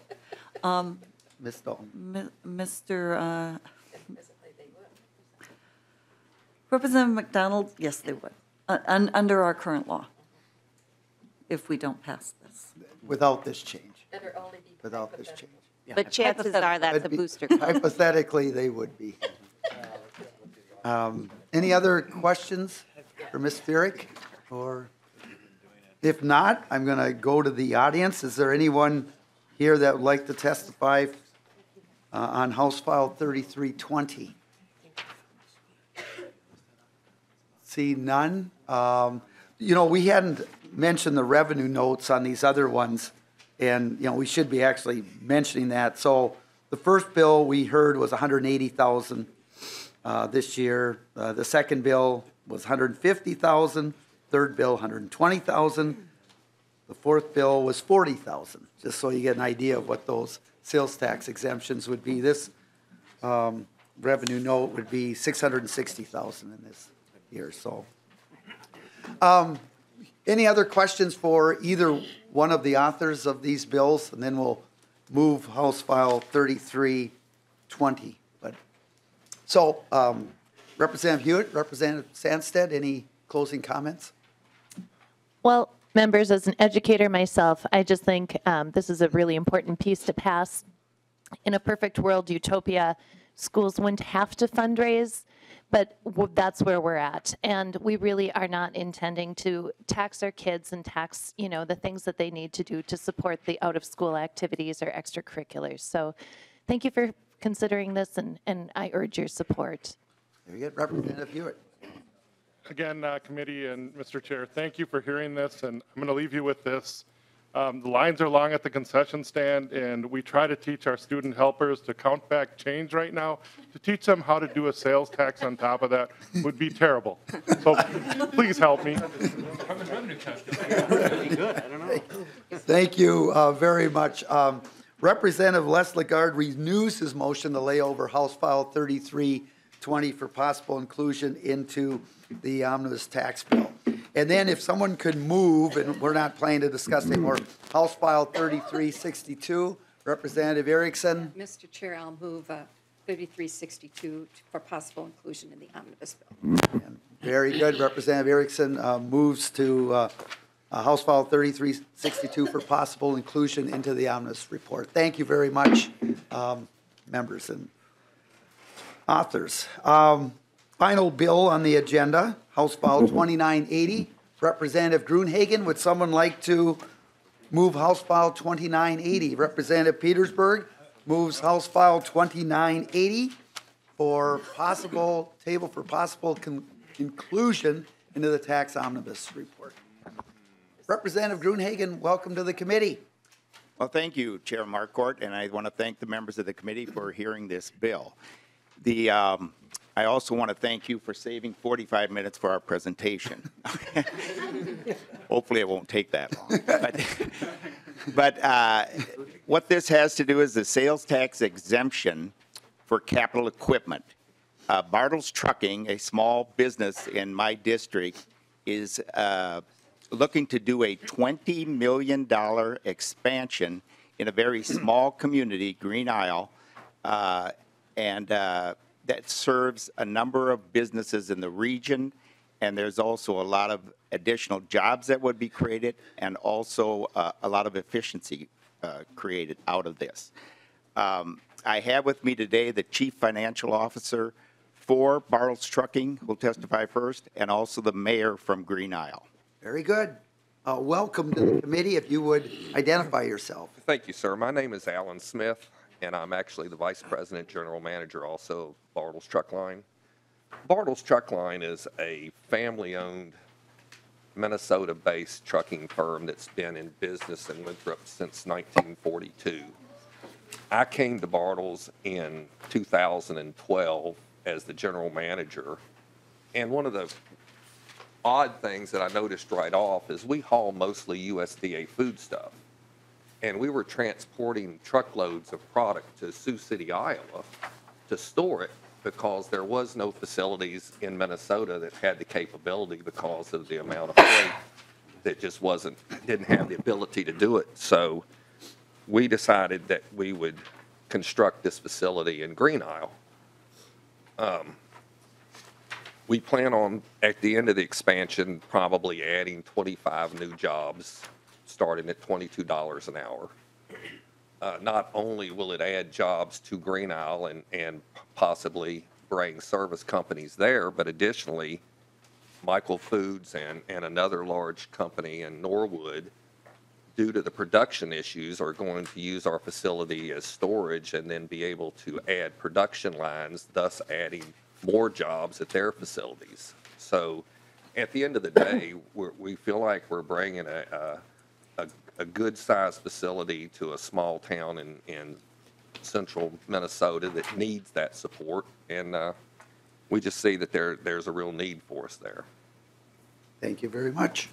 Ms. Dalton? Mr. Representative McDonald, yes, they would, under our current law, if we don't pass this. Without this change? Without this change? But chances are that's a booster club. Hypothetically, they would be. Any other questions for Ms. Fierick? Or if not, I'm going to go to the audience. Is there anyone here that would like to testify on House File 3320? See none. We hadn't mentioned the revenue notes on these other ones, and, we should be actually mentioning that. So the first bill we heard was $180,000 this year. The second bill was $150,000. Third bill, $120,000. The fourth bill was $40,000, just so you get an idea of what those sales tax exemptions would be. This revenue note would be $660,000 in this year. So, any other questions for either one of the authors of these bills? And then we'll move House File 3320. Representative Huot, Representative Sandstede, any closing comments? Well, members, as an educator myself, I just think this is a really important piece to pass. In a perfect world utopia, schools wouldn't have to fundraise, but that's where we're at. And we really are not intending to tax our kids and tax, the things that they need to do to support the out-of-school activities or extracurriculars. So thank you for considering this, and I urge your support. Very good. Representative Huot. Again, committee and Mr. Chair, thank you for hearing this, and I'm going to leave you with this. The lines are long at the concession stand, and we try to teach our student helpers to count back change right now. To teach them how to do a sales tax on top of that would be terrible. So please help me. Thank you very much. Representative Les Lagarde renews his motion to lay over House File 3320 for possible inclusion into the omnibus tax bill. And then if someone could move, and we're not planning to discuss anymore, House File 3362, Representative Erickson. Mr. Chair, I'll move 3362 for possible inclusion in the omnibus bill. Very good. Representative Erickson moves to House File 3362 for possible inclusion into the omnibus report. Thank you very much, members and authors. Final bill on the agenda, House File 2980. Representative Gruenhagen, would someone like to move House File 2980? Representative Petersburg moves House File 2980 for possible inclusion into the tax omnibus report. Representative Gruenhagen, welcome to the committee. Well, thank you, Chair Marquardt, and I want to thank the members of the committee for hearing this bill. I also want to thank you for saving 45 minutes for our presentation. Hopefully it won't take that long. But what this has to do is the sales tax exemption for capital equipment. Bartles Trucking, a small business in my district, is looking to do a $20 million expansion in a very small community, Green Isle, and that serves a number of businesses in the region, and there's also a lot of additional jobs that would be created and also a lot of efficiency created out of this. I have with me today the Chief Financial Officer for Bartles Trucking, who will testify first, and also the mayor from Green Isle. Very good. Welcome to the committee. If you would identify yourself. Thank you, sir. My name is Alan Smith, and I'm actually the Vice President, General Manager also of Bartles Truck Line. Bartles Truck Line is a family-owned, Minnesota-based trucking firm that's been in business in Winthrop since 1942. I came to Bartles in 2012 as the General Manager, and one of the odd things that I noticed right off is we haul mostly USDA food stuff. And we were transporting truckloads of product to Sioux City, Iowa to store it. because there was no facilities in Minnesota that had the capability because of the amount of freight that just didn't have the ability to do it. So we decided that we would construct this facility in Green Isle. We plan on, at the end of the expansion, probably adding 25 new jobs, starting at $22 an hour. Not only will it add jobs to Green Isle and possibly bring service companies there, but additionally, Michael Foods and another large company in Norwood, due to the production issues, are going to use our facility as storage and then be able to add production lines, thus adding more jobs at their facilities. So at the end of the day, we feel like we're bringing a good-sized facility to a small town in central Minnesota that needs that support, and we just see that there's a real need for us there. Thank you very much.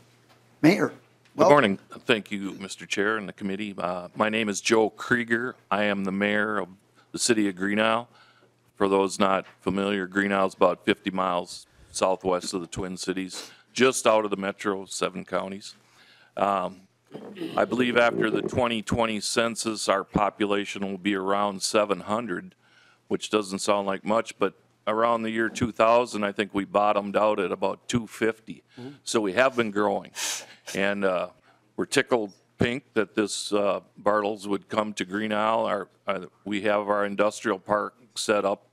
Mayor. Good morning. Thank you, Mr. Chair and the committee. My name is Joe Krieger. I am the mayor of the city of Green Isle. For those not familiar, Green Isle is about 50 miles southwest of the Twin Cities, just out of the metro, 7 counties. I believe after the 2020 census, our population will be around 700, which doesn't sound like much, but around the year 2000, I think we bottomed out at about 250. So we have been growing. And we're tickled pink that this Bartles would come to Green Isle. We have our industrial park set up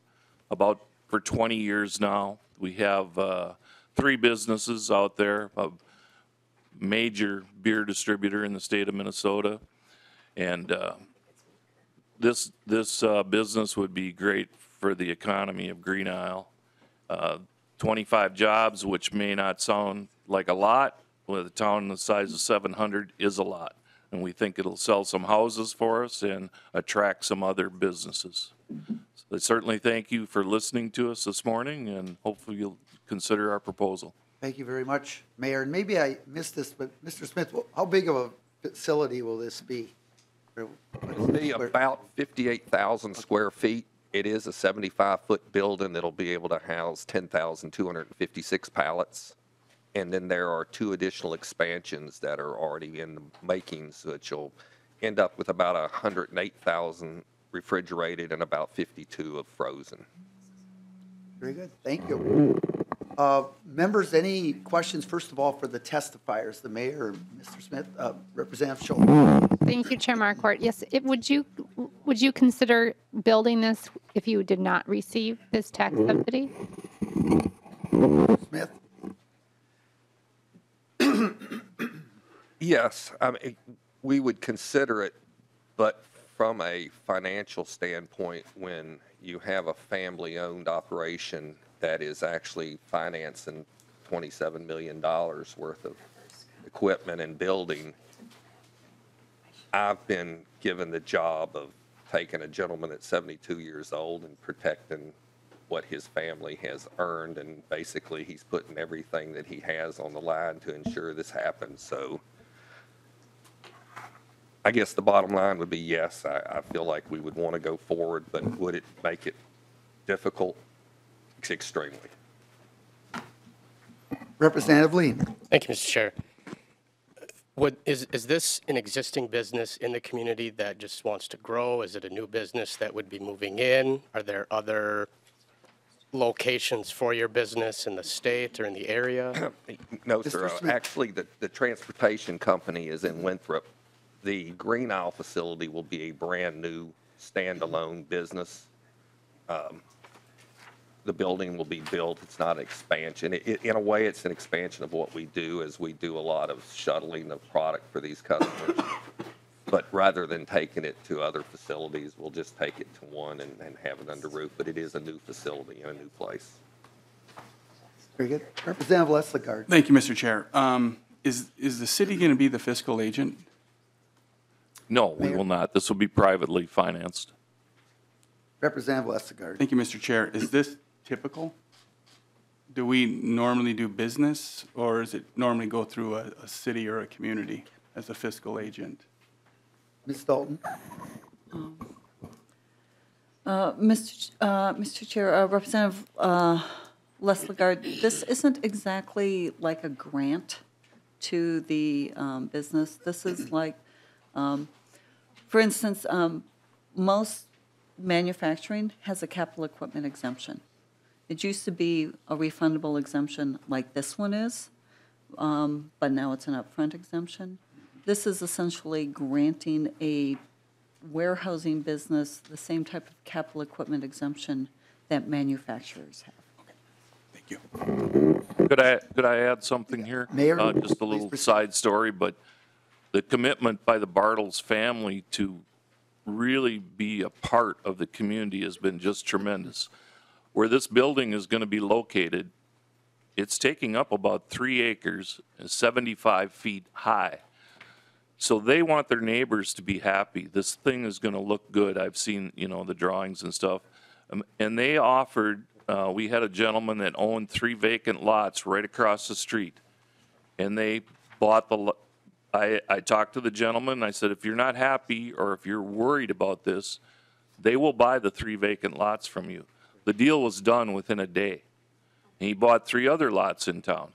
about for 20 years now. We have 3 businesses out there, a major beer distributor in the state of Minnesota. And this business would be great for the economy of Green Isle. 25 jobs, which may not sound like a lot, with a town the size of 700 is a lot. And we think it'll sell some houses for us and attract some other businesses. So I certainly thank you for listening to us this morning, and hopefully you'll consider our proposal. Thank you very much, Mayor. And maybe I missed this, but Mr. Smith, how big of a facility will this be? It'll be about 58,000 square feet. It is a 75-foot building that'll be able to house 10,256 pallets. And then there are 2 additional expansions that are already in the making, so that you'll end up with about 108,000 refrigerated and about 52 of frozen. Very good. Thank you. Members, any questions, first of all, for the testifiers, the mayor, Mr. Smith, Representative Schultz? Thank you, Chair Marquardt. Yes, would you consider building this if you did not receive this tax subsidy? Smith? Yes, I mean, we would consider it, but from a financial standpoint, when you have a family-owned operation that is actually financing $27 million worth of equipment and building, I've been given the job of taking a gentleman that's 72 years old and protecting what his family has earned, and basically he's putting everything that he has on the line to ensure this happens. So I guess the bottom line would be yes, I feel like we would want to go forward, but would it make it difficult? Extremely. Representative Layman. Thank you, Mr. Chair. Is this an existing business in the community that just wants to grow? Is it a new business that would be moving in? Are there other locations for your business in the state or in the area? No, sir. Actually, the transportation company is in Winthrop. The Green Isle facility will be a brand-new standalone business. The building will be built. It's not an expansion. In a way, it's an expansion of what we do, as we do a lot of shuttling of product for these customers. But rather than taking it to other facilities, we'll just take it to one and have it under roof. But it is a new facility in a new place. Very good. Representative Lesligard. Thank you, Mr. Chair. Is the city going to be the fiscal agent? No, we will not. This will be privately financed. Representative Lesligard. Thank you, Mr. Chair. Is this typical? Do we normally do business, or does it normally go through a city or a community as a fiscal agent? Ms. Dalton. Mr. Chair, Representative Les Lagarde, this isn't exactly like a grant to the business. This is like, for instance, most manufacturing has a capital equipment exemption. It used to be a refundable exemption like this one is, but now it's an upfront exemption. This is essentially granting a warehousing business the same type of capital equipment exemption that manufacturers have. Thank you. Could I add something here? Mayor, just a little side story, but the commitment by the Bartles family to really be a part of the community has been just tremendous. Where this building is going to be located, it's taking up about 3 acres, 75 feet high. So they want their neighbors to be happy. This thing is going to look good. I've seen, the drawings and stuff. And they offered, we had a gentleman that owned 3 vacant lots right across the street. And they bought I talked to the gentleman, and I said, if you're not happy or if you're worried about this, they will buy the 3 vacant lots from you. The deal was done within a day. And he bought 3 other lots in town.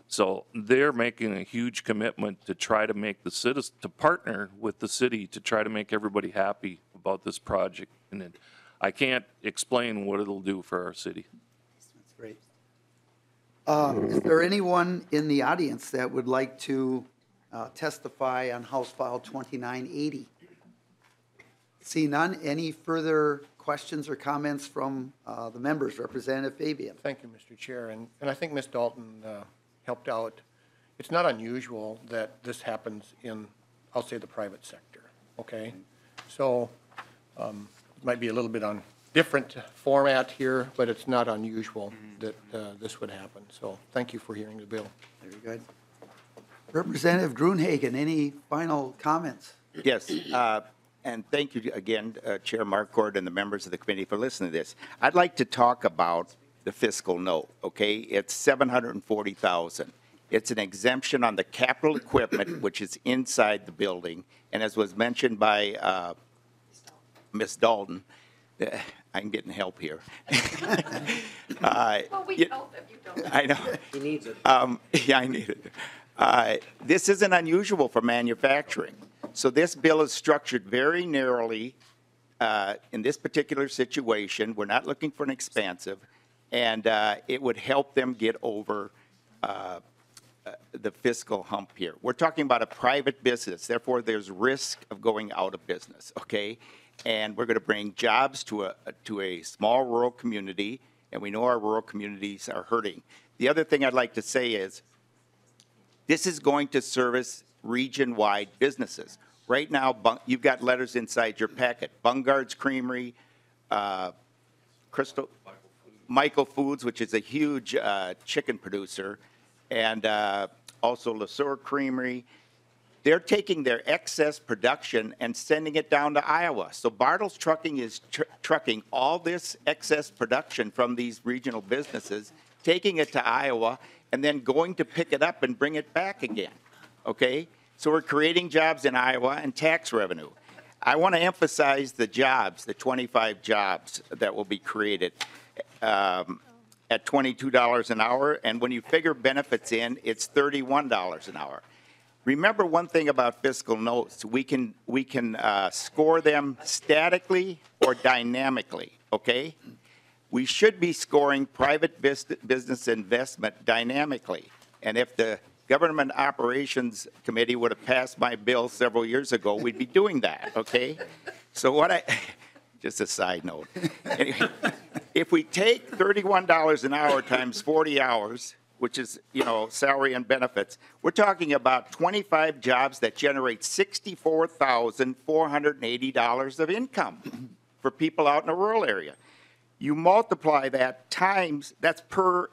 So they're making a huge commitment to try to make the citizens, to partner with the city to try to make everybody happy about this project. And I can't explain what it'll do for our city. That's great. Is there anyone in the audience that would like to testify on House File 2980? See none. Any further questions or comments from the members? Representative Fabian. Thank you, Mr. Chair. And I think Ms. Dalton helped out. It's not unusual that this happens in, I'll say, the private sector, okay? So it might be a little bit on different format here, but it's not unusual that this would happen. So thank you for hearing the bill. Very good. Representative Gruenhagen, any final comments? Yes, and thank you again, Chair Marquardt and the members of the committee for listening to this. I'd like to talk about the fiscal note, okay? It's $740,000. It's an exemption on the capital equipment, which is inside the building. And as was mentioned by Ms. Dalton, I'm getting help here. Well, we help if you don't. I know. He needs it. Yeah, I need it. This isn't unusual for manufacturing. So this bill is structured very narrowly in this particular situation. We're not looking for an expansive, and it would help them get over the fiscal hump here. We're talking about a private business, therefore there's risk of going out of business, okay? And we're going to bring jobs to a small rural community, and we know our rural communities are hurting. The other thing I'd like to say is this is going to service region-wide businesses. Right now, you've got letters inside your packet. Bungard's Creamery, Michael Foods, which is a huge chicken producer, and also LeSueur Creamery. They're taking their excess production and sending it down to Iowa. So Bartles Trucking is trucking all this excess production from these regional businesses, taking it to Iowa, and then going to pick it up and bring it back again, okay? So we're creating jobs in Iowa and tax revenue. I want to emphasize the jobs, the 25 jobs that will be created at $22 an hour, and when you figure benefits in, it's $31 an hour. Remember one thing about fiscal notes, we can score them statically or dynamically, okay? We should be scoring private business investment dynamically. And if the Government Operations Committee would have passed my bill several years ago, we'd be doing that, okay? So just a side note. Anyway, if we take $31 an hour times 40 hours, which is, salary and benefits, we're talking about 25 jobs that generate $64,480 of income for people out in a rural area. You multiply that times, that's per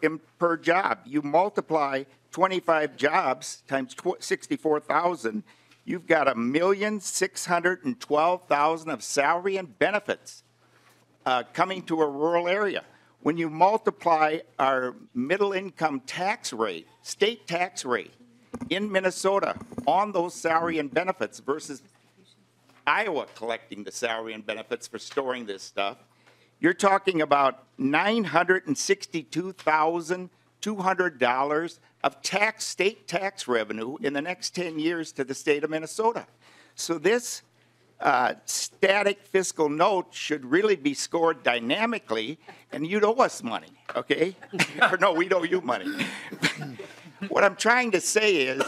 job. You multiply 25 jobs times 64,000, you've got $1,612,000 of salary and benefits coming to a rural area. When you multiply our middle income tax rate, state tax rate in Minnesota on those salary and benefits versus Iowa collecting the salary and benefits for storing this stuff, You're talking about $962,200 of state tax revenue in the next 10 years to the state of Minnesota. So this static fiscal note should really be scored dynamically, and you'd owe us money, okay? Or no, we'd owe you money. What I'm trying to say is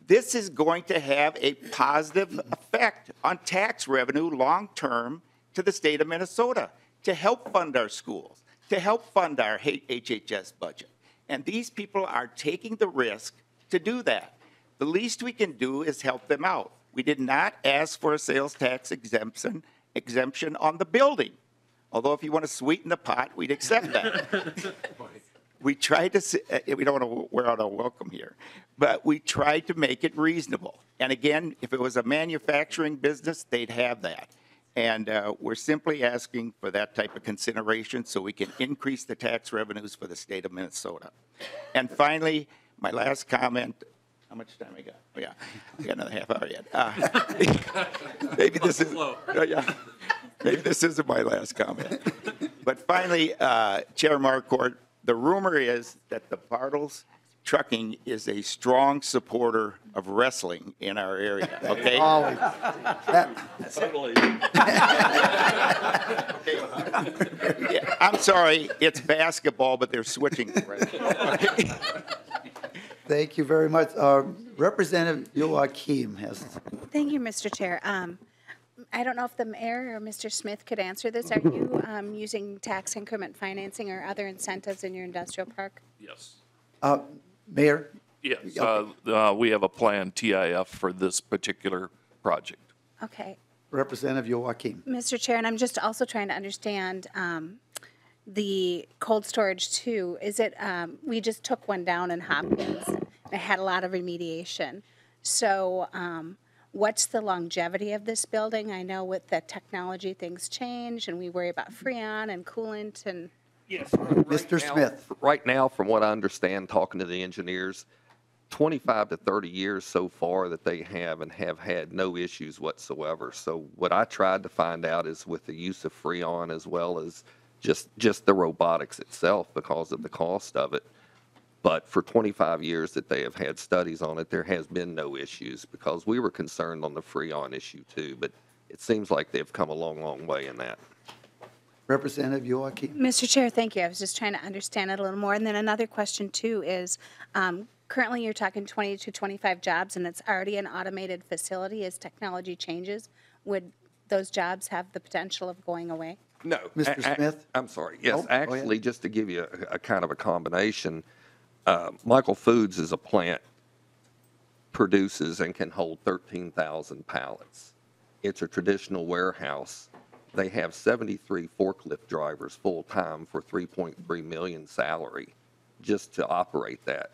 this is going to have a positive effect on tax revenue long-term to the state of Minnesota to help fund our schools, to help fund our HHS budget. And these people are taking the risk to do that. The least we can do is help them out. We did not ask for a sales tax exemption on the building. Although if you want to sweeten the pot, we'd accept that. We tried to, we don't want to wear out our welcome here, but we tried to make it reasonable. And again, if it was a manufacturing business, they'd have that. And we're simply asking for that type of consideration so we can increase the tax revenues for the state of Minnesota. And finally, my last comment, how much time I got? Oh, yeah, I got another half hour yet. Maybe this is, maybe this isn't my last comment. But finally, Chair Marquardt, the rumor is that the Bartles Trucking is a strong supporter of wrestling in our area, okay? Always. Yeah, I'm sorry, it's basketball, but they're switching. Thank you very much. Representative Joachim has. Thank you, Mr. Chair. I don't know if the mayor or Mr. Smith could answer this. Are you using tax increment financing or other incentives in your industrial park? Yes. Mayor? Yes. We have a planned TIF for this particular project. Okay. Representative Joachim. Mr. Chair, and I'm just also trying to understand the cold storage too. Is it, we just took one down in Hopkins. It had a lot of remediation. So what's the longevity of this building? I know with the technology things change and we worry about freon and coolant and. Yes. Mr. Smith. Right now, from what I understand, talking to the engineers, 25 to 30 years so far that they have and have had no issues whatsoever. So what I tried to find out is with the use of freon as well as just the robotics itself because of the cost of it. But for 25 years that they have had studies on it, there has been no issues because we were concerned on the freon issue too. But it seems like they've come a long, long way in that. Representative Joachim. Mr. Chair, thank you. I was just trying to understand it a little more. And then another question too is, currently you're talking 20 to 25 jobs and it's already an automated facility. As technology changes, would those jobs have the potential of going away? No. Mr. Smith? I'm sorry. Yes, Oh, actually, just to give you a kind of a combination, Michael Foods is a plant produces and can hold 13,000 pallets. It's a traditional warehouse. They have 73 forklift drivers full-time for $3.3 million salary just to operate that.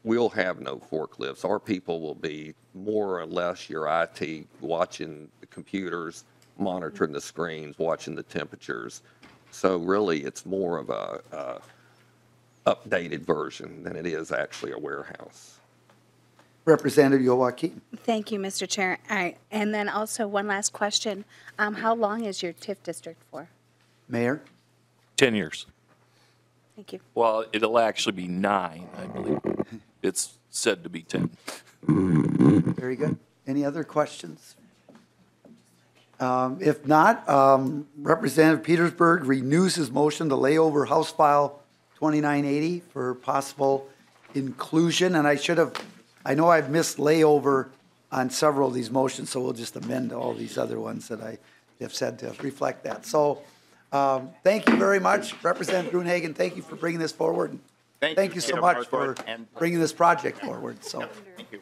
We'll have no forklifts. Our people will be more or less your IT, watching the computers, monitoring the screens, watching the temperatures. So really, it's more of a updated version than it is actually a warehouse. Representative Joachim. Thank you, Mr. Chair. All right. And then also one last question. How long is your TIF district for? Mayor? 10 years. Thank you. Well, it'll actually be 9, I believe. It's said to be 10. Very good. Any other questions? If not, Representative Petersburg renews his motion to lay over House File 2980 for possible inclusion. And I know I've missed layover on several of these motions, so we'll just amend all these other ones that I have said to reflect that. So thank you very much, Representative Gruenhagen. Thank you for bringing this forward. Thank you so much for bringing this project forward. So, Thank you.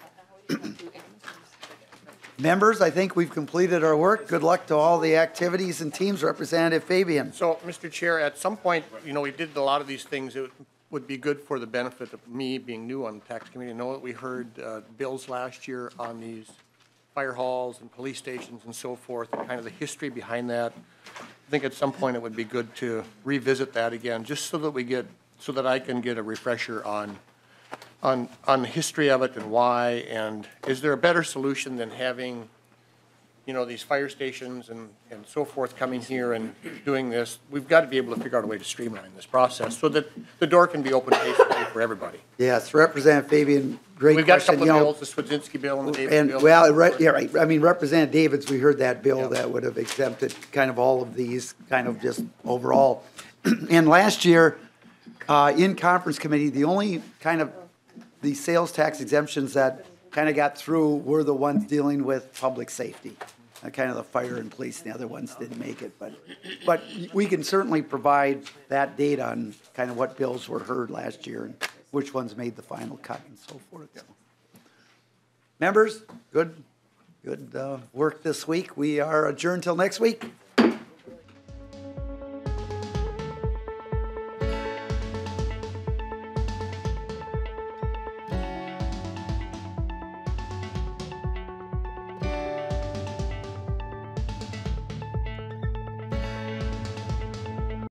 members, I think we've completed our work. Good luck to all the activities and teams. Representative Fabian. So, Mr. Chair, at some point, we did a lot of these things. It would be good for the benefit of me being new on the tax committee. I know that we heard bills last year on these fire halls and police stations and so forth, and kind of the history behind that. I think at some point it would be good to revisit that again, just so that I can get a refresher on the history of it and why, and is there a better solution than having these fire stations and so forth coming here and doing this, we've got to be able to figure out a way to streamline this process so that the door can be open basically for everybody. Yes, Representative Fabian, great We've got a question. couple of bills, the Swedzinski bill and the Davis And, bill. well, right, yeah, right. I mean, Representative Davids, we heard that bill that would have exempted kind of all of these, kind of just overall. And last year, in conference committee, the only kind of, the sales tax exemptions that kind of got through were the ones dealing with public safety. Kind of the fire and police, the other ones didn't make it, but we can certainly provide that data on kind of what bills were heard last year and which ones made the final cut and so forth. Members, good work this week. We are adjourned till next week.